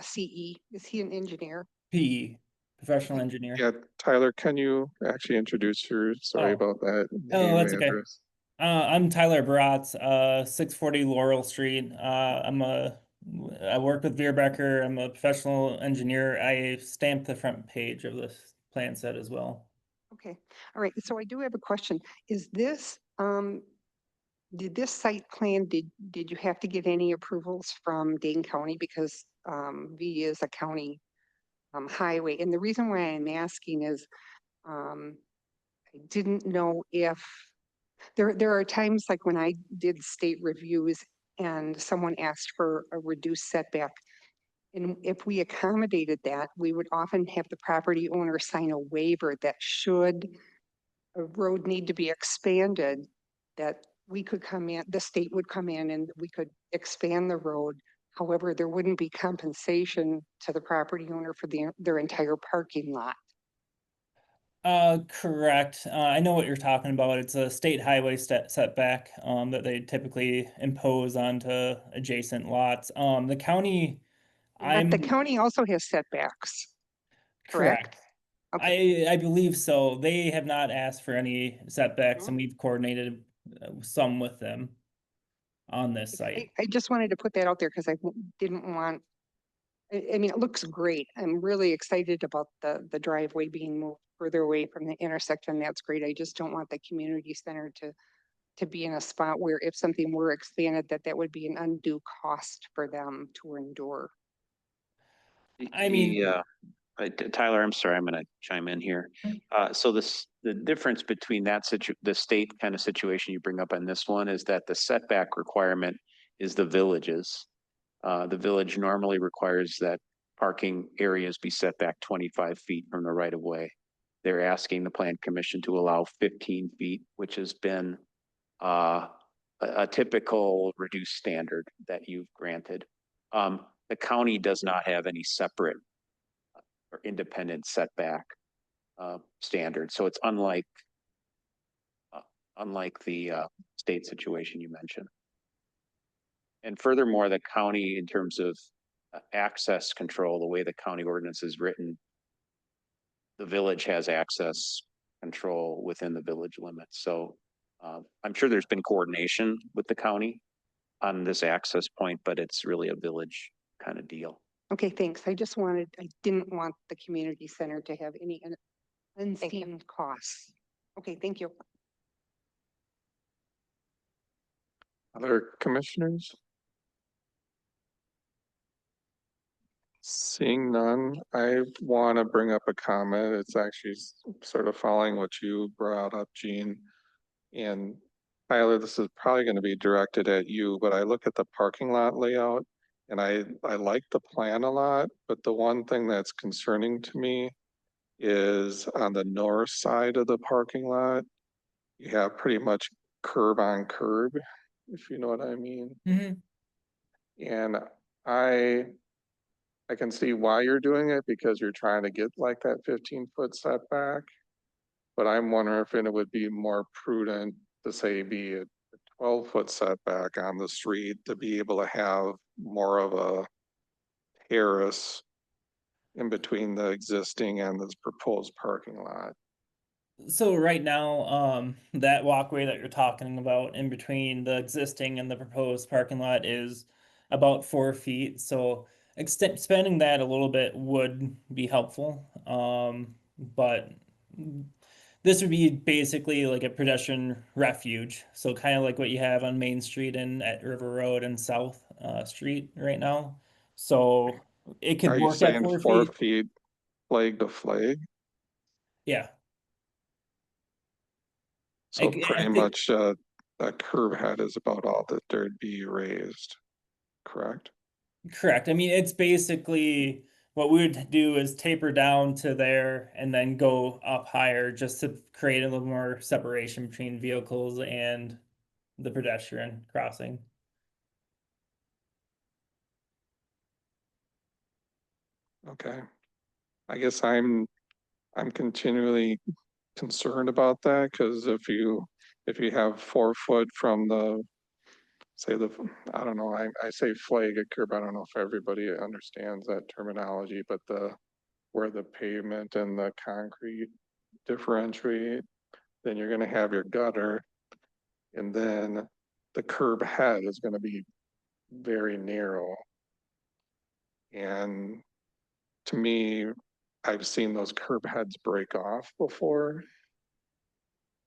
CE? Is he an engineer? PE, professional engineer. Yeah, Tyler, can you actually introduce your, sorry Oh. about that. Oh, name, that's okay. address? I'm Tyler Bratz, 640 Laurel Street. I work with Veerbecker. I'm a professional engineer. I stamped the front page of this plan set as well. Okay, all right. So I do have a question. Is this, did this site plan, did you have to get any approvals from Dane County? Because V is a county highway. And the reason why I'm asking is I didn't know if, there are times like when I did state reviews and someone asked for a reduced setback. And if we accommodated that, we would often have the property owner sign a waiver that should a road need to be expanded, that we could come in, the state would come in and we could expand the road. However, there wouldn't be compensation to the property owner for their entire parking lot. Correct. I know what you're talking about. It's a state highway setback that they typically impose onto adjacent lots. The county, But the county also has setbacks, correct? correct. I believe so. They have not asked for any setbacks, and we've coordinated some with them on this site. I just wanted to put that out there because I didn't want, I mean, it looks great. I'm really excited about the driveway being moved further away from the intersection. That's great. I just don't want the community center to be in a spot where if something were expanded, that would be an undue cost for them to endure. I mean, Tyler, I'm sorry, I'm gonna chime in here. So the difference between the state kind of situation you bring up on this one is that the setback requirement is the villages. The village normally requires that parking areas be set back 25 feet from the right of way. They're asking the plan commission to allow 15 feet, which has been a typical reduced standard that you've granted. The county does not have any separate or independent setback standard. So it's unlike the state situation you mentioned. And furthermore, the county, in terms of access control, the way the county ordinance is written, the village has access control within the village limits. So I'm sure there's been coordination with the county on this access point, but it's really a village kind of deal. Okay, thanks. I didn't want the community center to have any unseen costs. Okay, thank you. Other commissioners? Seeing none, I want to bring up a comment. It's actually sort of following what you brought up, Gene. And Tyler, this is probably going to be directed at you, but I look at the parking lot layout and I like the plan a lot, but the one thing that's concerning to me is on the north side of the parking lot, you have pretty much curb on curb, if you know what I mean. And I can see why you're doing it because you're trying to get like that 15-foot setback. But I'm wondering if it would be more prudent to say be a 12-foot setback on the street to be able to have more of a terrace in between the existing and this proposed parking lot. So right now, that walkway that you're talking about in between the existing and the proposed parking lot is about 4 feet. So expanding that a little bit would be helpful. But this would be basically like a pedestrian refuge. So kind of like what you have on Main Street and at River Road and South Street right now. So it could Are you work at saying 4 4 feet. feet flag to flag? Yeah. So I pretty think much that curb head is about all that there'd be raised, correct? correct. I mean, it's basically what we would do is taper down to there and then go up higher just to create a little more separation between vehicles and the pedestrian crossing. Okay. I guess I'm continually concerned about that because if you have 4 foot from the say I don't know, I say flag at curb, I don't know if everybody understands that terminology, but where the pavement and the concrete differentiate, then you're gonna have your gutter, and then the curb head is gonna be very narrow. And to me, I've seen those curb heads break off before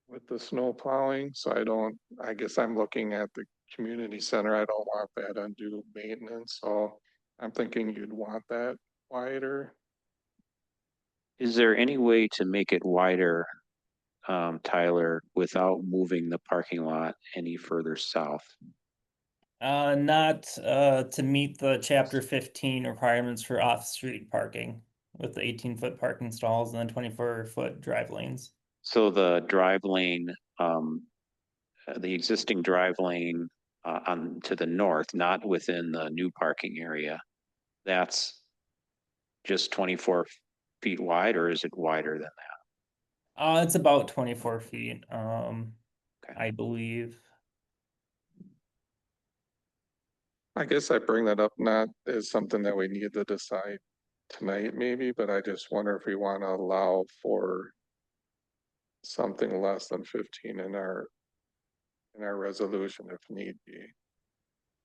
with the snow plowing, so I guess I'm looking at the community center. I don't want that undue maintenance, so I'm thinking you'd want that wider. Is there any way to make it wider, Tyler, without moving the parking lot any further south? Not to meet the chapter 15 requirements for off-street parking with the 18-foot parking stalls and then 24-foot drive lanes. So the drive lane, the existing drive lane on to the north, not within the new parking area, that's just 24 feet wide, or is it wider than that? It's about 24 feet, Okay. I believe. I guess I bring that up not as something that we need to decide tonight maybe, but I just wonder if we want to allow for something less than 15 in our resolution if need be.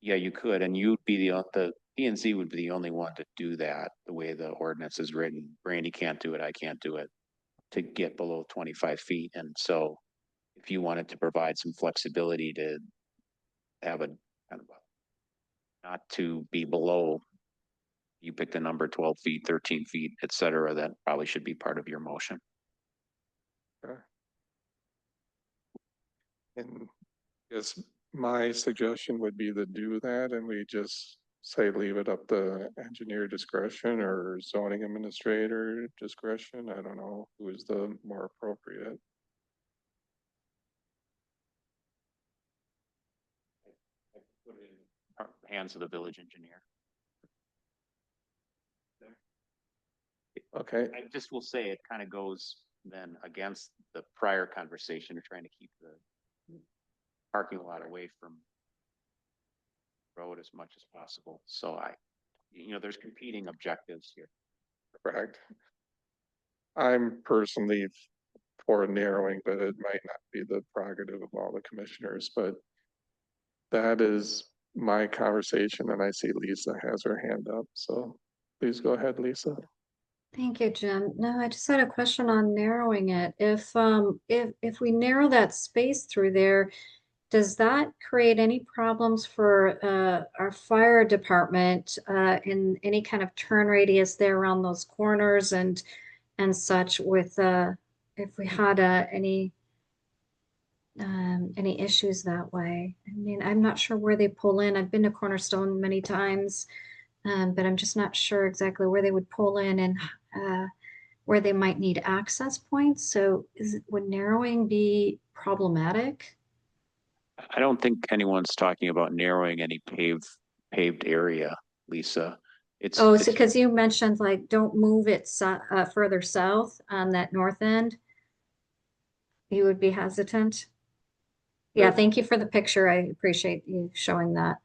Yeah, you could, and you'd be the P and Z would be the only one to do that, the way the ordinance is written. Brandy can't do it, I can't do it, to get below 25 feet. And so if you wanted to provide some flexibility to have a kind of not to be below, you picked a number 12 feet, 13 feet, et cetera, that probably should be part of your motion. And yes, my suggestion would be to do that and we just say leave it up to engineer discretion or zoning administrator discretion. I don't know who is the more appropriate. Put it in hands of the village engineer. Okay, I just will say it kind of goes then against the prior conversation of trying to keep the parking lot away from road as much as possible. So there's competing objectives here. Correct. I'm personally for narrowing, but it might not be the prerogative of all the commissioners, but that is my conversation, and I see Lisa has her hand up, so please go ahead, Lisa. Thank you, Jim. No, I just had a question on narrowing it. If we narrow that space through there, does that create any problems for our fire department in any kind of turn radius there around those corners and such with if we had any issues that way? I mean, I'm not sure where they pull in. I've been to Cornerstone many times, but I'm just not sure exactly where they would pull in and where they might need access points. So would narrowing be problematic? I don't think anyone's talking about narrowing any paved area, Lisa. Oh, so because you mentioned like don't move it further south on that north end, you would be hesitant. Yeah, thank you for the picture. I appreciate you showing that.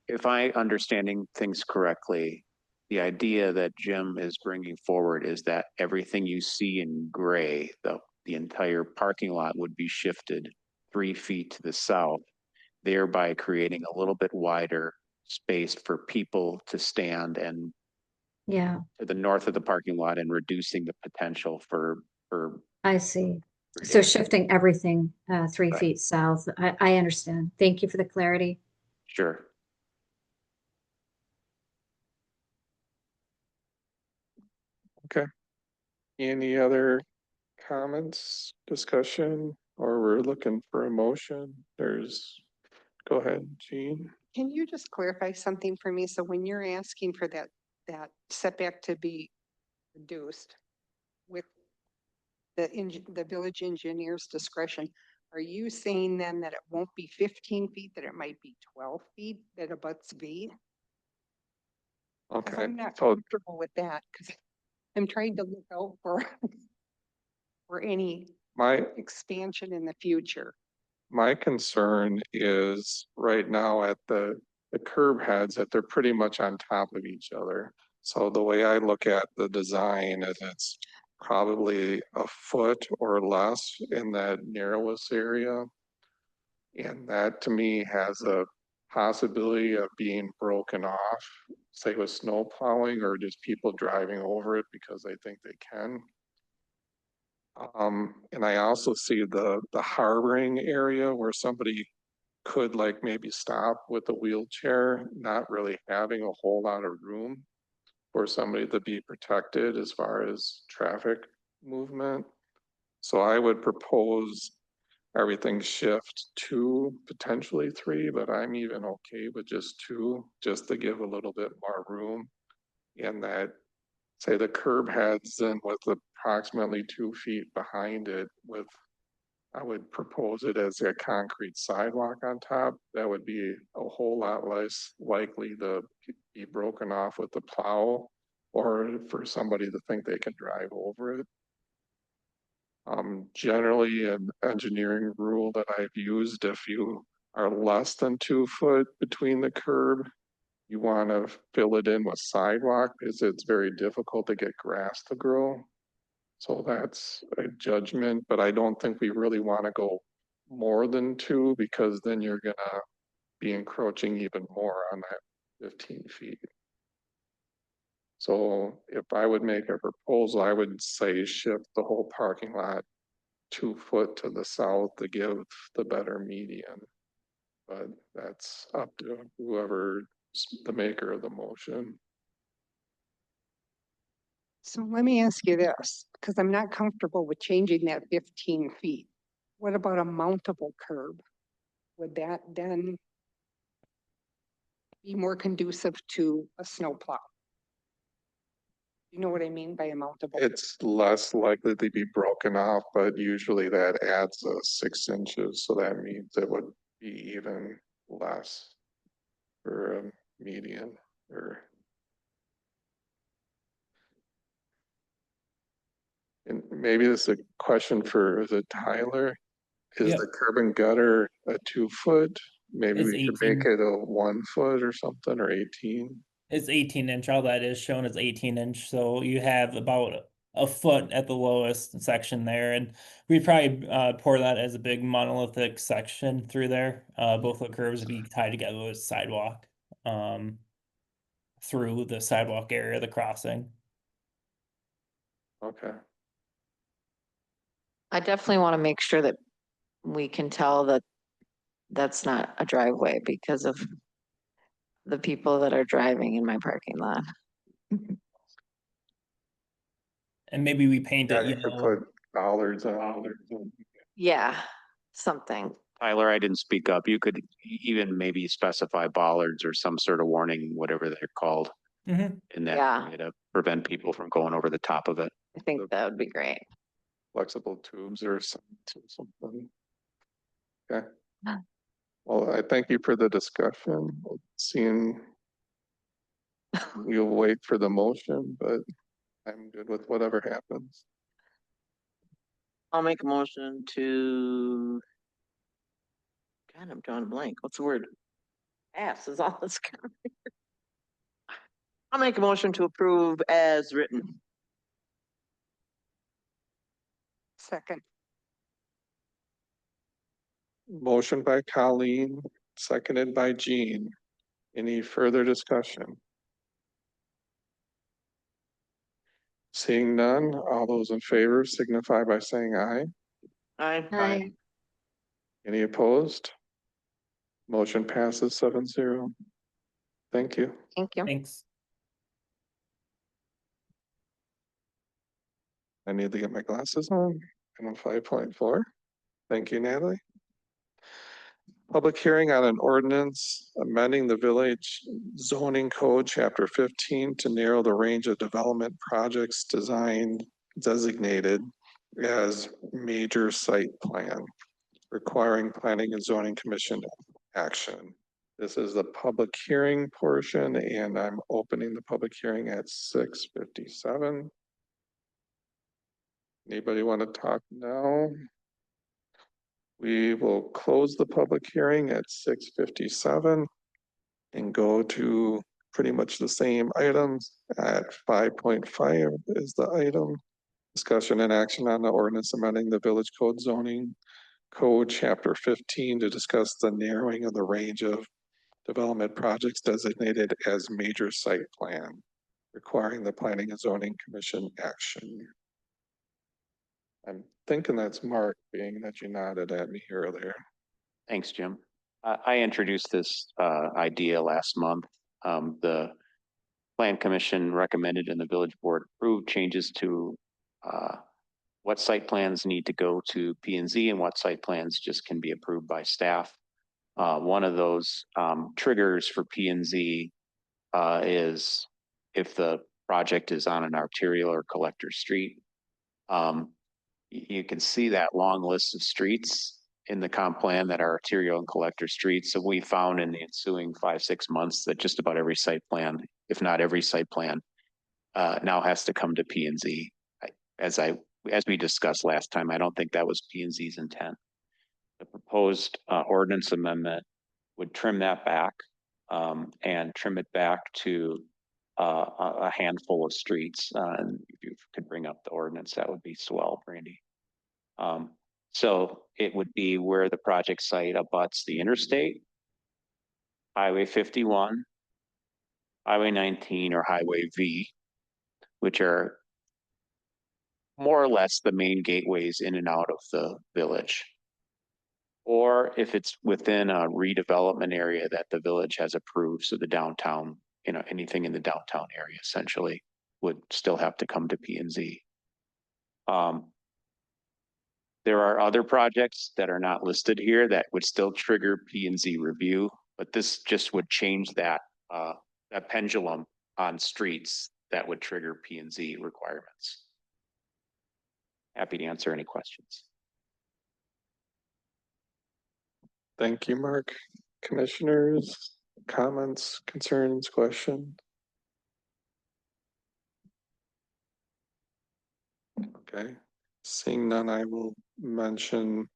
If I understanding things correctly, the idea that Jim is bringing forward is that everything you see in gray, the entire parking lot would be shifted 3 feet to the south, thereby creating a little bit wider space for people to stand and Yeah, to the north of the parking lot and reducing the potential for I see. So shifting everything 3 Right. feet south. I understand. Thank you for the clarity. Sure. Okay. Any other comments, discussion, or we're looking for a motion? Go ahead, Jean. Can you just clarify something for me? So when you're asking for that setback to be reduced with the village engineer's discretion, are you saying then that it won't be 15 feet, that it might be 12 feet that abuts V? 'Cause Okay, I'm not so comfortable with that because I'm trying to look out for for any my expansion in the future. my concern is right now at the curb heads that they're pretty much on top of each other. So the way I look at the design is it's probably a foot or less in that narrowest area. And that to me has a possibility of being broken off, say with snow plowing or just people driving over it because they think they can. And I also see the harboring area where somebody could like maybe stop with a wheelchair, not really having a whole lot of room for somebody to be protected as far as traffic movement. So I would propose everything shift 2, potentially 3, but I'm even okay with just 2, just to give a little bit more room. And that, say the curb heads then with approximately 2 feet behind it with, I would propose it as a concrete sidewalk on top. That would be a whole lot less likely to be broken off with the plow or for somebody to think they can drive over it. Generally an engineering rule that I've used, if you are less than 2 foot between the curb, you want to fill it in with sidewalk because it's very difficult to get grass to grow. So that's a judgment, but I don't think we really want to go more than 2 because then you're gonna be encroaching even more on that 15 feet. So if I would make a proposal, I would say shift the whole parking lot 2 foot to the south to give the better median. But that's up to whoever the maker of the motion. So let me ask you this, because I'm not comfortable with changing that 15 feet. What about a mountable curb? Would that then be more conducive to a snowplow? You know what I mean by a mountable? It's less likely to be broken off, but usually that adds 6 inches, so that means it would be even less for a median or. And maybe this is a question for, is it Tyler? Is Yeah. the curb and gutter a 2 foot maybe It's we could make 18. it a 1 foot or something, or 18. It's 18 inch. All that is shown is 18 inch. So you have about a foot at the lowest section there, and we probably pour that as a big monolithic section through there. Both the curves would be tied together with sidewalk through the sidewalk area, the crossing. Okay. I definitely want to make sure that we can tell that that's not a driveway because of the people that are driving in my parking lot. And maybe we paint Yeah, it you could yellow. put bollards on. Yeah, something. Tyler, I didn't speak up. You could even maybe specify bollards or some sort of warning, whatever they're called, Mhm. in that Yeah. area to prevent people from going over the top of it. I think that would be great. Flexible tubes or something. Okay. Well, I thank you for the discussion. Seeing you'll wait for the motion, but I'm good with whatever happens. I'll make a motion to. God, I'm drawing a blank. What's the word? Pass is all this. I'll make a motion to approve as written. Second, Motion by Colleen, seconded by Jean. Any further discussion? Seeing none, all those in favor signify by saying aye. Aye. Any opposed? Motion passes 7-0. Thank you. Thank you. Thanks. I need to get my glasses on. I'm on 5.4. Thank you, Natalie. Public hearing on an ordinance amending the village zoning code, chapter 15, to narrow the range of development projects designed designated as major site plan, requiring planning and zoning commission action. This is the public hearing portion, and I'm opening the public hearing at 6:57. Anybody want to talk now? We will close the public hearing at 6:57 and go to pretty much the same items. At 5.5 is the item. Discussion and action on the ordinance amending the village code zoning code, chapter 15, to discuss the narrowing of the range of development projects designated as major site plan, requiring the planning and zoning commission action. I'm thinking that's Mark, being that you nodded at me earlier. Thanks, Jim. I introduced this idea last month. The Plan Commission recommended and the village board approved changes to what site plans need to go to P and Z and what site plans just can be approved by staff. One of those triggers for P and Z is if the project is on an arterial or collector street. You can see that long list of streets in the comp plan that are arterial and collector streets. So we found in the ensuing 5-6 months that just about every site plan, if not every site plan, now has to come to P and Z. As we discussed last time, I don't think that was P and Z's intent. The proposed ordinance amendment would trim that back and trim it back to a handful of streets. And if you could bring up the ordinance, that would be swell, Brandy. So it would be where the project site abuts the interstate, Highway 51, Highway 19, or Highway V, which are more or less the main gateways in and out of the village. Or if it's within a redevelopment area that the village has approved, so the downtown, anything in the downtown area essentially would still have to come to P and Z. There are other projects that are not listed here that would still trigger P and Z review, but this just would change that pendulum on streets that would trigger P and Z requirements. Happy to answer any questions. Thank you, Mark. Commissioners, comments, concerns, questions? Okay, seeing none, I will mention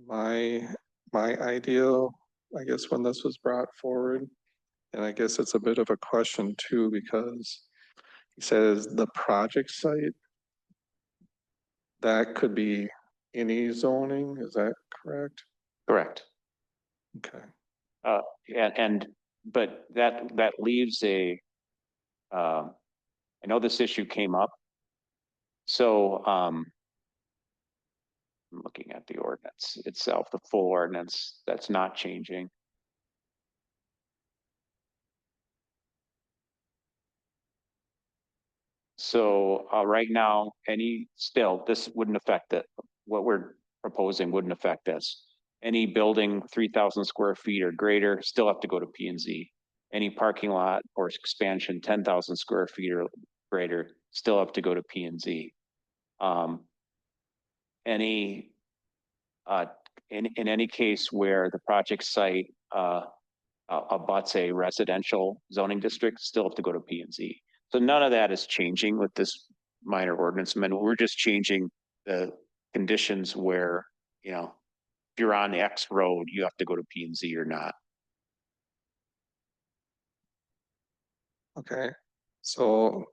my ideal I guess, when this was brought forward. And I guess it's a bit of a question too, because he says the project site, that could be any zoning, is that correct? Correct. Okay. But that leaves I know this issue came up. So, I'm looking at the ordinance itself, the full ordinance, that's not changing. So, right now, this wouldn't affect it. What we're proposing wouldn't affect this. Any building 3,000 square feet or greater still have to go to P and Z. Any parking lot or expansion 10,000 square feet or greater still have to go to P and Z. Any in any case where the project site abuts a residential zoning district, still have to go to P and Z. So none of that is changing with this minor ordinance amendment. We're just changing the conditions where, you know, if you're on the X road, you have to go to P and Z or not. Okay, so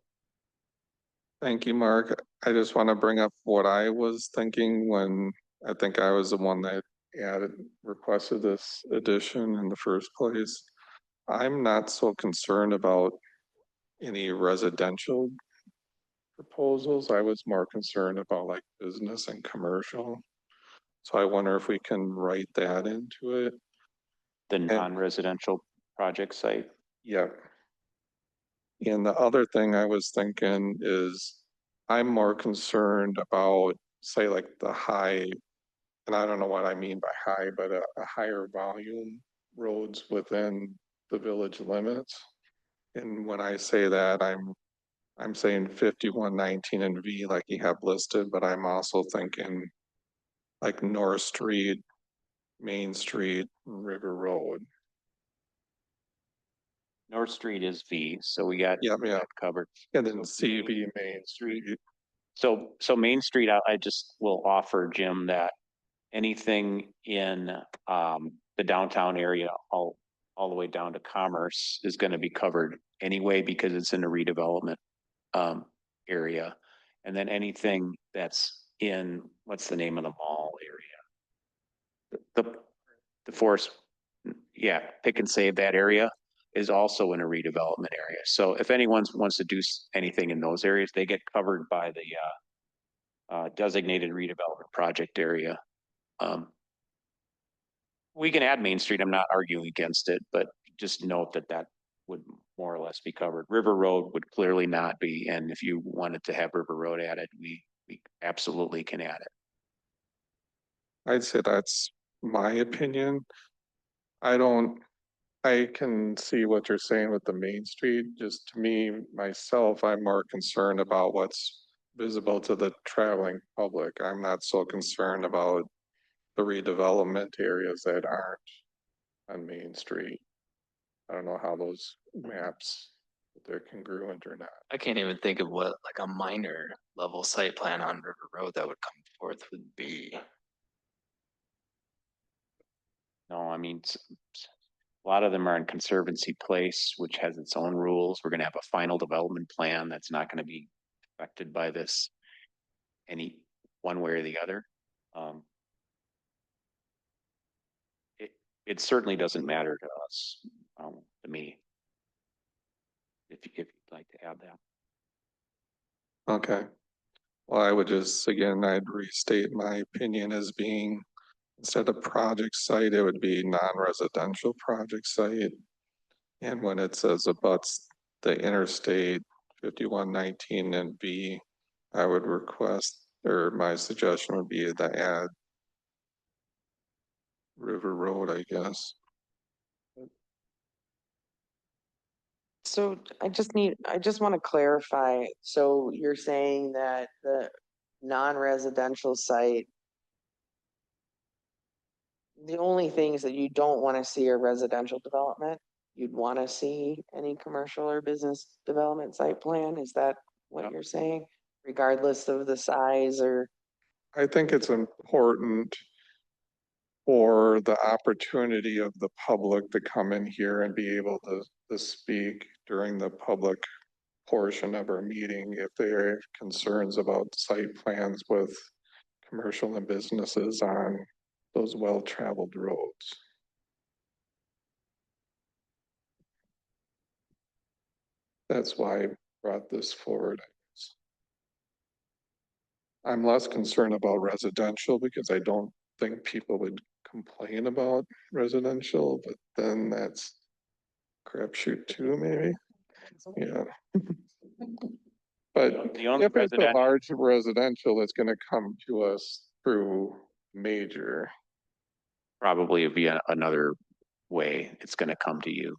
thank you, Mark. I just want to bring up what I was thinking when I think I was the one that requested this addition in the first place. I'm not so concerned about any residential proposals. I was more concerned about like business and commercial. So I wonder if we can write that into it. The non-residential project site. Yep. And the other thing I was thinking is I'm more concerned about, say, like the high, and I don't know what I mean by high, but a higher volume roads within the village limits. And when I say that, I'm saying 5119 and V like you have listed, but I'm also thinking like North Street, Main Street, River Road. North Street is V, so we got Yeah. covered. And then CV Main Street. So Main Street, I just will offer Jim that anything in the downtown area, all the way down to Commerce is going to be covered anyway because it's in a redevelopment area. And then anything that's in, what's the name of the mall area? The forest, yeah, Pick and Save, that area is also in a redevelopment area. So if anyone wants to do anything in those areas, they get covered by the designated redevelopment project area. We can add Main Street. I'm not arguing against it, but just note that would more or less be covered. River Road would clearly not be. And if you wanted to have River Road added, we absolutely can add it. I'd say that's my opinion. I can see what you're saying with the Main Street. Just to me, myself, I'm more concerned about what's visible to the traveling public. I'm not so concerned about the redevelopment areas that aren't on Main Street. I don't know how those maps, if they're congruent or not. I can't even think of what like a minor level site plan on River Road that would come forth would be. No, I mean, a lot of them are in Conservancy Place, which has its own rules. We're going to have a final development plan that's not going to be affected by this any one way or the other. It certainly doesn't matter to us, to me. If you'd like to add that. Okay. Well, I would just, again, I'd restate my opinion as being, instead of project site, it would be non-residential project site. And when it says abuts the interstate 5119 and B, I would request, or my suggestion would be to add River Road, I guess. So I just want to clarify. So you're saying that the non-residential site, the only things that you don't want to see are residential development? You'd want to see any commercial or business development site plan? Is that what you're saying? Regardless of the size or? I think it's important or the opportunity of the public to come in here and be able to speak during the public portion of our meeting if they have concerns about site plans with commercial and businesses on those well-traveled roads. That's why I brought this forward. I'm less concerned about residential because I don't think people would complain about residential, but then that's crapshoot too, maybe. Yeah. But The only if it's a residential, large residential, it's gonna come to us through major. probably would be another way it's gonna come to you,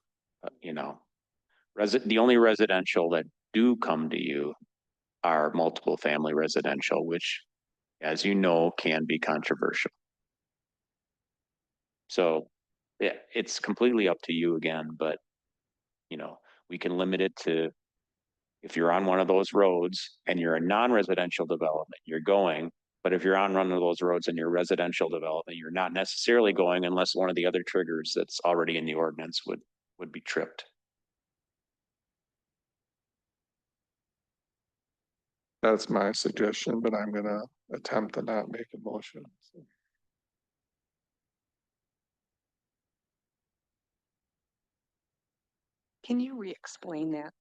you know. The only residential that do come to you are multiple family residential, which, as you know, can be controversial. So, yeah, it's completely up to you again, but, you know, we can limit it to, if you're on one of those roads and you're a non-residential development, you're going, but if you're on one of those roads and you're residential development, you're not necessarily going unless one of the other triggers that's already in the ordinance would be tripped. That's my suggestion, but I'm gonna attempt to not make a motion. Can you re-explain that?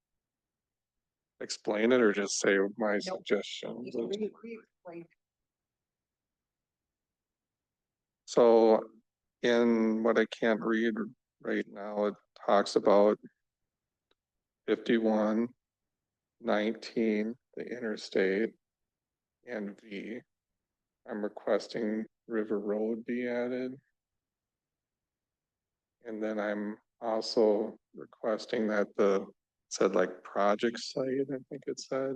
Explain it or just say my suggestion? Just re-explain. So in what I can't read right now, it talks about 51, 19, the interstate, and V. I'm requesting River Road be added. And then I'm also requesting that said like project site, I think it said,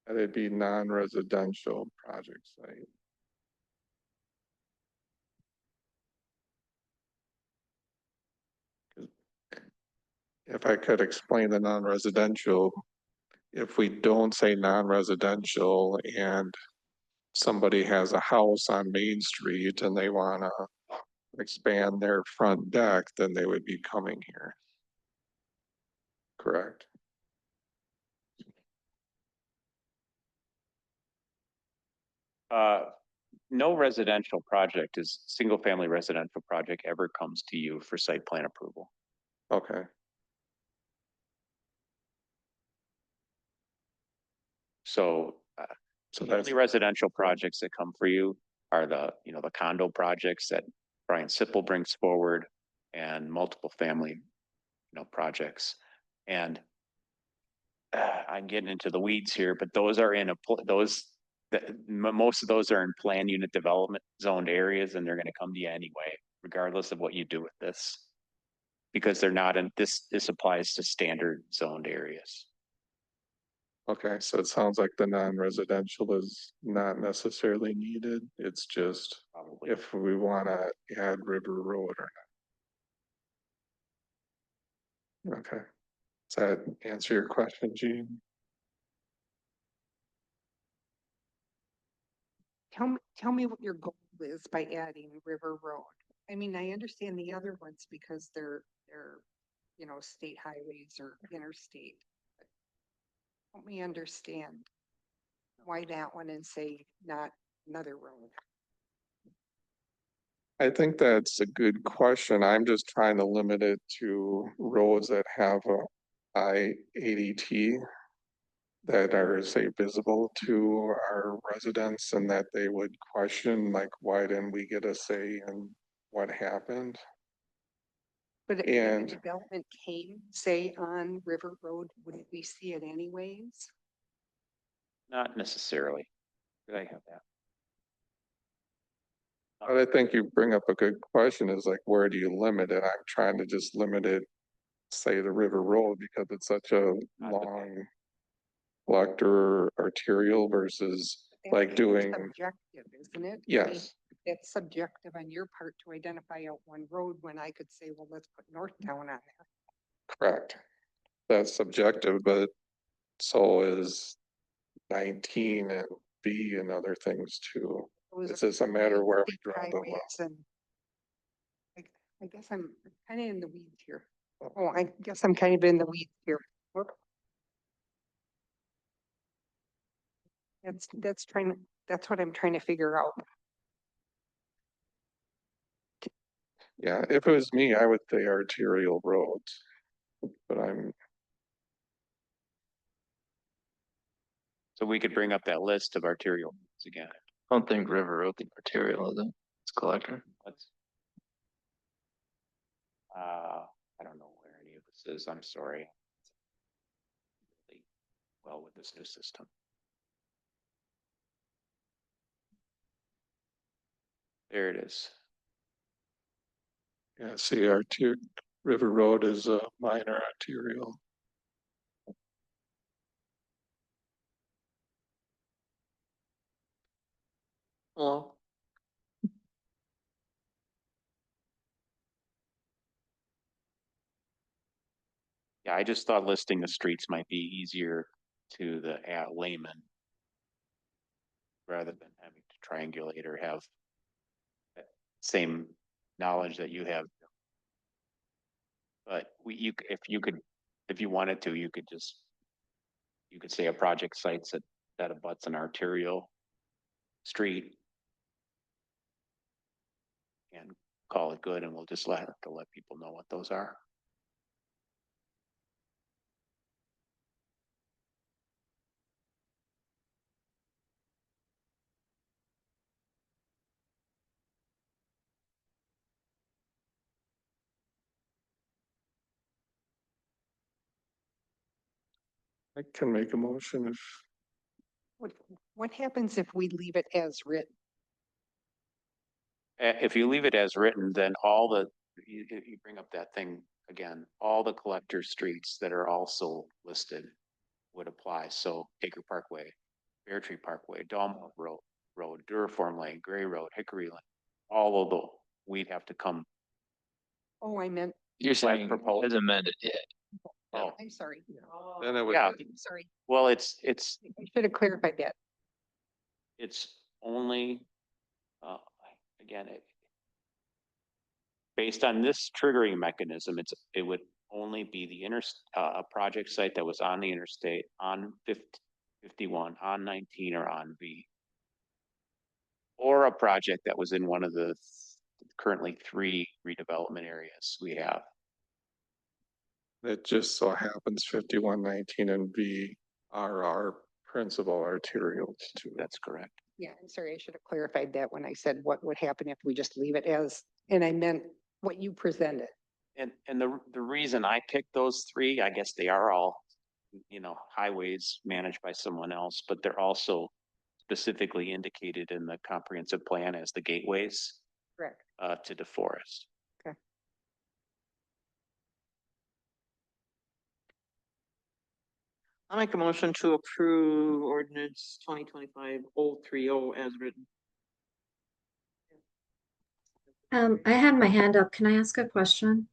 that it be non-residential project site. If I could explain the non-residential, if we don't say non-residential and somebody has a house on Main Street and they wanna expand their front deck, then they would be coming here. Correct? No residential project single family residential project ever comes to you for site plan approval. Okay, So, so the that's, only residential projects that come for you are the condo projects that Brian Sipple brings forward and multiple family, projects. And I'm getting into the weeds here, but those are in most of those are in plan unit development zoned areas, and they're gonna come to you anyway, regardless of what you do with this. Because they're not this applies to standard zoned areas. okay, so it sounds like the non-residential is not necessarily needed. It's just Probably. if we wanna add River Road or not. Okay. Does that answer your question, Gene? Tell me what your goal is by adding River Road. I mean, I understand the other ones because they're, state highways or interstate. Help me understand why that one and say not another road. I think that's a good question. I'm just trying to limit it to roads that have a I-80T that are, say, visible to our residents and that they would question, like, why didn't we get a say in what happened? But if And- the development came, say, on River Road, wouldn't we see it anyways? Not necessarily. Did I have that? But I think you bring up a good question is like, where do you limit it? I'm trying to just limit it, say, the River Road because it's such a long collector arterial versus like That's doing, subjective, isn't it? I mean, yes, It's subjective on your part to identify out one road when I could say, well, let's put Northtown on there. correct. That's subjective, but so is 19 and B and other things too. Those It's are just a matter where we state draw the line. highways and I guess I'm kind of in the weeds here. Oh, I guess I'm kind of in the weeds here. Whoop. That's what I'm trying to figure out. Yeah, if it was me, I would say arterial roads. But So we could bring up that list of arterial roads again. I don't think River Road the arterial, is it? It's collector. Let's. I don't know where any of this is. I'm sorry. Really well, with this new system. There it is. yeah, see, River Road is a minor arterial. Hello? Yeah, I just thought listing the streets might be easier to the layman. Rather than having to triangulate or have that same knowledge that you have. But if you wanted to, you could say a project sites that abuts an arterial street. And call it good, and we'll just have to let people know what those are. I can make a motion if, What happens if we leave it as written? If you leave it as written, then all you bring up that thing again, all the collector streets that are also listed would apply. So Acre Parkway, Bear Tree Parkway, Dalmore Road, Duraform Lane, Gray Road, Hickory Lane, all of those, we'd have to come. Oh, I meant, You're saying proposal. as amended, yeah. Oh, I'm sorry. then it would. yeah. Sorry. Well, it's I should have clarified that. it's only, again, based on this triggering mechanism, it would only be the a project site that was on the interstate, on 51, on 19, or on V. Or a project that was in one of the currently 3 redevelopment areas we have. It just so happens 5119 and V are our principal arterials too. That's correct. Yeah, I'm sorry. I should have clarified that when I said what would happen if we just leave it as, and I meant what you presented. And the reason I picked those 3, I guess they are all, highways managed by someone else, but they're also specifically indicated in the comprehensive plan as the gateways. Correct. To DeForest. Okay. I'll make a motion to approve ordinance 2025-030 as written. I had my hand up. Can I ask a question?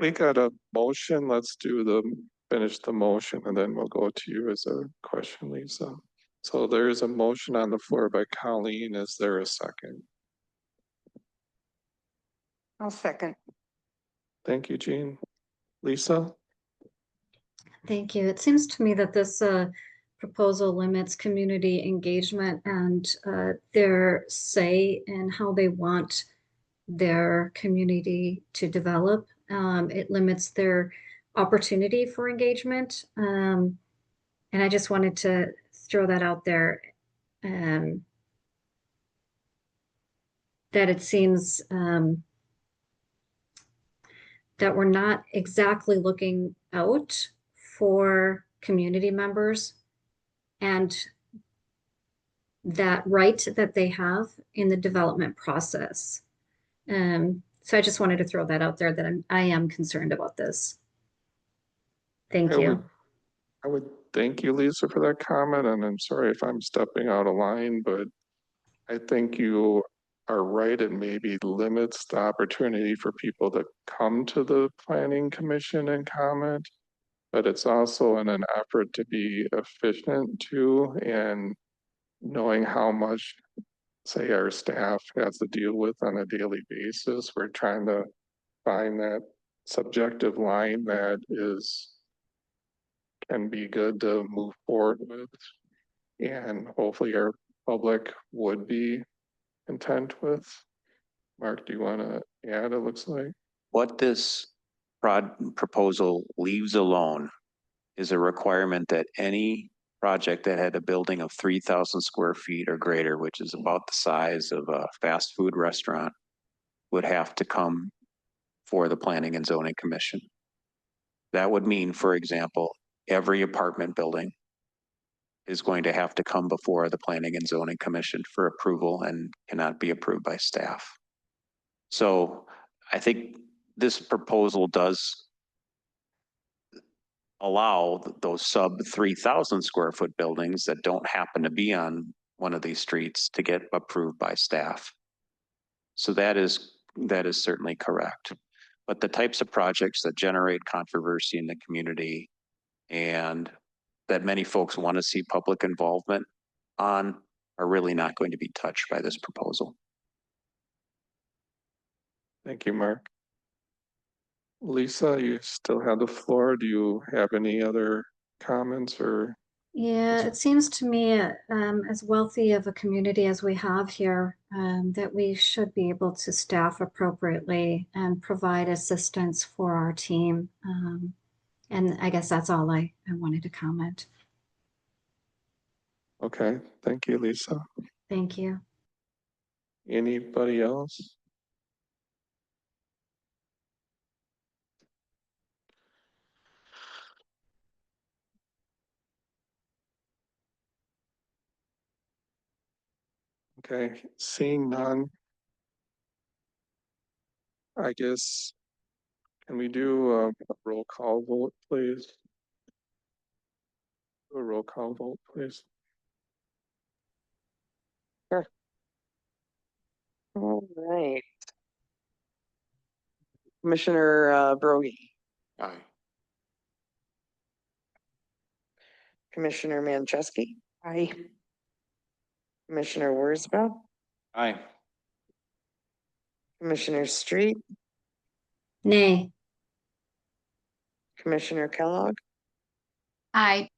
We got a motion. Let's finish the motion and then we'll go to you as a question, Lisa. So there is a motion on the floor by Colleen. Is there a second? I'll second. Thank you, Jean. Lisa? Thank you. It seems to me that this proposal limits community engagement and their say in how they want their community to develop. It limits their opportunity for engagement. And I just wanted to throw that out there. That it seems that we're not exactly looking out for community members and that right that they have in the development process. So I just wanted to throw that out there that I am concerned about this. Thank you. I would thank you, Lisa, for that comment, and I'm sorry if I'm stepping out of line, but I think you are right. It maybe limits the opportunity for people to come to the planning commission and comment, but it's also in an effort to be efficient too, and knowing how much, say, our staff has to deal with on a daily basis. We're trying to find that subjective line that can be good to move forward with. And hopefully our public would be content with. Mark, do you want to add, it looks like? What this proposal leaves alone is a requirement that any project that had a building of 3,000 square feet or greater, which is about the size of a fast food restaurant, would have to come for the Planning and Zoning Commission. That would mean, for example, every apartment building is going to have to come before the Planning and Zoning Commission for approval and cannot be approved by staff. So I think this proposal does allow those sub 3,000 square foot buildings that don't happen to be on one of these streets to get approved by staff. So that is certainly correct. But the types of projects that generate controversy in the community and that many folks want to see public involvement on are really not going to be touched by this proposal. Thank you, Mark. Lisa, you still have the floor. Do you have any other comments or? Yeah, it seems to me, as wealthy of a community as we have here, that we should be able to staff appropriately and provide assistance for our team. And I guess that's all I wanted to comment. Okay, thank you, Lisa. Thank you. Anybody else? Okay, seeing none. I guess, can we do a roll call vote, please? Do a roll call vote, please. Sure. All right. Commissioner Broggie, Aye. Commissioner Mancheski. Aye. Commissioner Wurzbach, Aye. Commissioner Street, Nay. Commissioner Kellogg, Aye.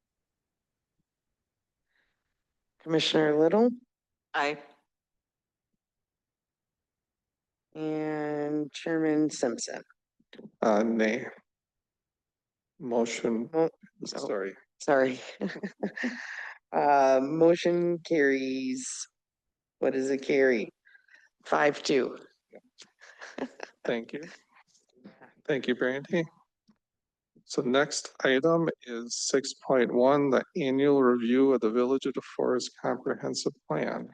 Commissioner Little, Aye. and Chairman Simpson. Nay. Motion, Oh, sorry. sorry. Motion carries. What does it carry? 5-2. Thank you. Thank you, Brandy. So next item is 6.1, the annual review of the Village of DeForest Comprehensive Plan.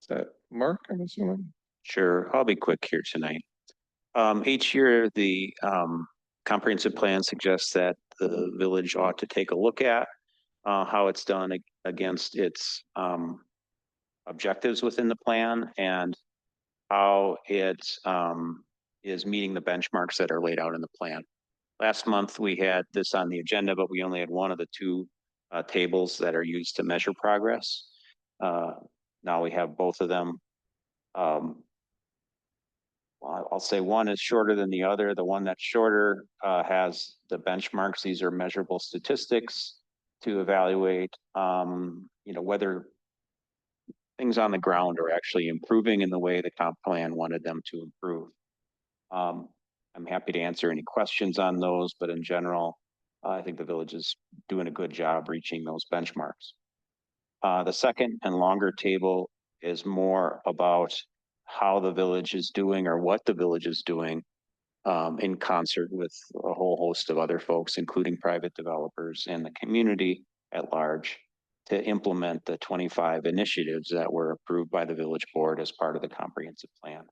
Is that Mark, I'm assuming? Sure, I'll be quick here tonight. Each year, the comprehensive plan suggests that the village ought to take a look at how it's done against its objectives within the plan and how it is meeting the benchmarks that are laid out in the plan. Last month, we had this on the agenda, but we only had one of the two tables that are used to measure progress. Now we have both of them. I'll say one is shorter than the other. The one that's shorter has the benchmarks. These are measurable statistics to evaluate, whether things on the ground are actually improving in the way the comp plan wanted them to improve. I'm happy to answer any questions on those, but in general, I think the village is doing a good job reaching those benchmarks. The second and longer table is more about how the village is doing or what the village is doing in concert with a whole host of other folks, including private developers and the community at large, to implement the 25 initiatives that were approved by the village board as part of the comprehensive plan.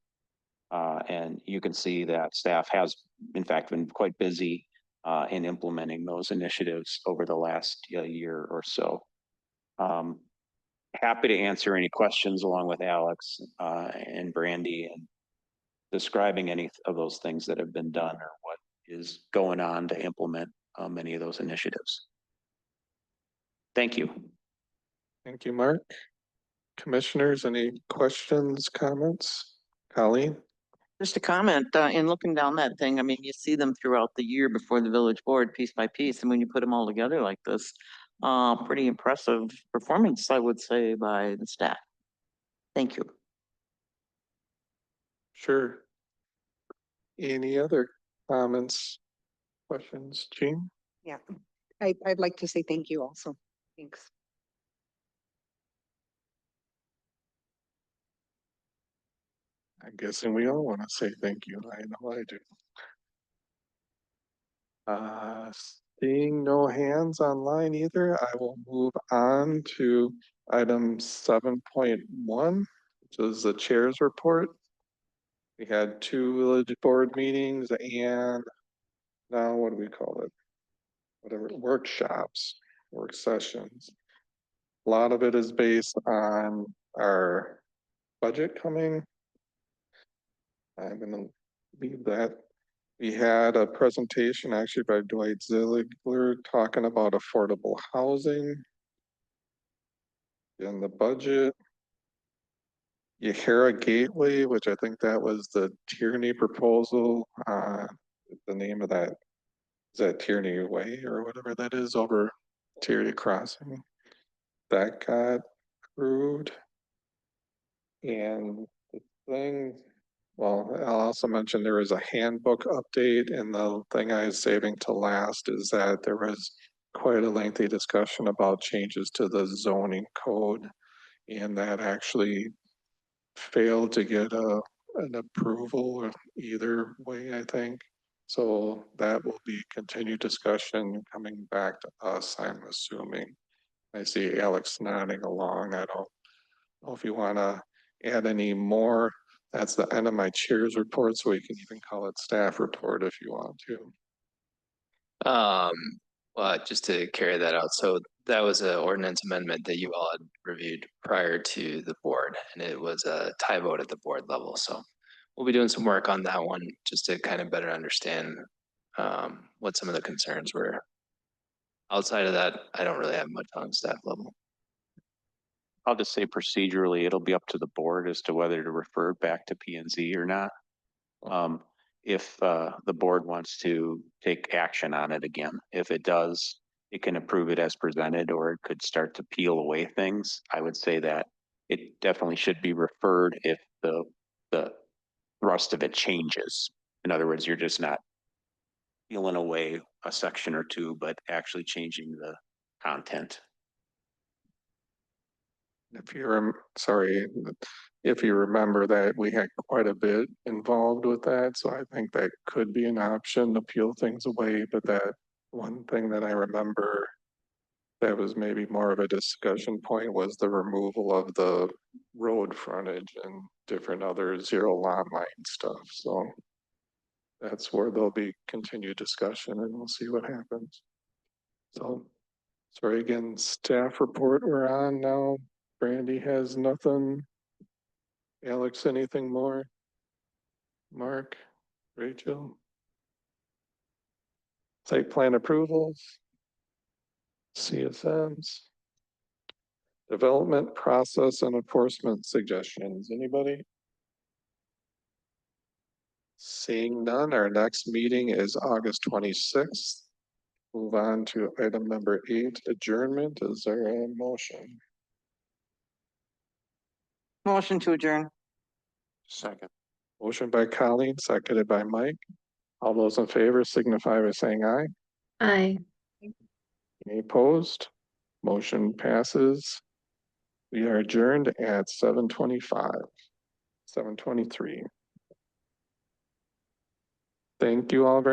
And you can see that staff has, in fact, been quite busy in implementing those initiatives over the last year or so. Happy to answer any questions along with Alex and Brandy and describing any of those things that have been done or what is going on to implement many of those initiatives. Thank you. Thank you, Mark. Commissioners, any questions, comments? Colleen? Just a comment, in looking down that thing, I mean, you see them throughout the year before the village board, piece by piece, and when you put them all together like this, pretty impressive performance, I would say, by the staff. Thank you. Sure. Any other comments, questions, Jean? Yeah, I'd like to say thank you also. Thanks. I'm guessing we all want to say thank you. I know I do. Seeing no hands online either, I will move on to item 7.1, which is the chair's report. We had 2 village board meetings and now what do we call it? Whatever, workshops, work sessions. A lot of it is based on our budget coming. I'm gonna leave that. We had a presentation actually by Dwight Zilligler talking about affordable housing in the budget. Yahara Gateway, which I think that was the Tierney proposal, the name of that, is that Tierney Way or whatever that is over Tierney Crossing? That got approved. And the thing, well, I'll also mention there was a handbook update, and the thing I was saving to last is that there was quite a lengthy discussion about changes to the zoning code, and that actually failed to get an approval either way, I think. So that will be continued discussion coming back to us, I'm assuming. I see Alex nodding along. I don't know if you want to add any more. That's the end of my chair's report, so we can even call it staff report if you want to. Well, just to carry that out, so that was an ordinance amendment that you all had reviewed prior to the board, and it was a tie vote at the board level, so we'll be doing some work on that one, just to kind of better understand what some of the concerns were. Outside of that, I don't really have much on staff level. I'll just say procedurally, it'll be up to the board as to whether to refer back to P and Z or not. If the board wants to take action on it again, if it does, it can approve it as presented, or it could start to peel away things. I would say that it definitely should be referred if the thrust of it changes. In other words, you're just not peeling away a section or two, but actually changing the content. If you're, sorry, if you remember that we had quite a bit involved with that, so I think that could be an option to peel things away. But that one thing that I remember that was maybe more of a discussion point was the removal of the road frontage and different other zero lot line stuff. So that's where there'll be continued discussion, and we'll see what happens. So, sorry again, staff report we're on now. Brandy has nothing. Alex, anything more? Mark, Rachel? Site plan approvals? CSMs? Development process and enforcement suggestions, anybody? Seeing none, our next meeting is August 26th. Move on to item number 8, adjournment. Is there a motion? Motion to adjourn. Second. Motion by Colleen, seconded by Mike. All those in favor signify by saying aye. Aye. Any opposed? Motion passes. We are adjourned at 7:25, 7:23. Thank you all very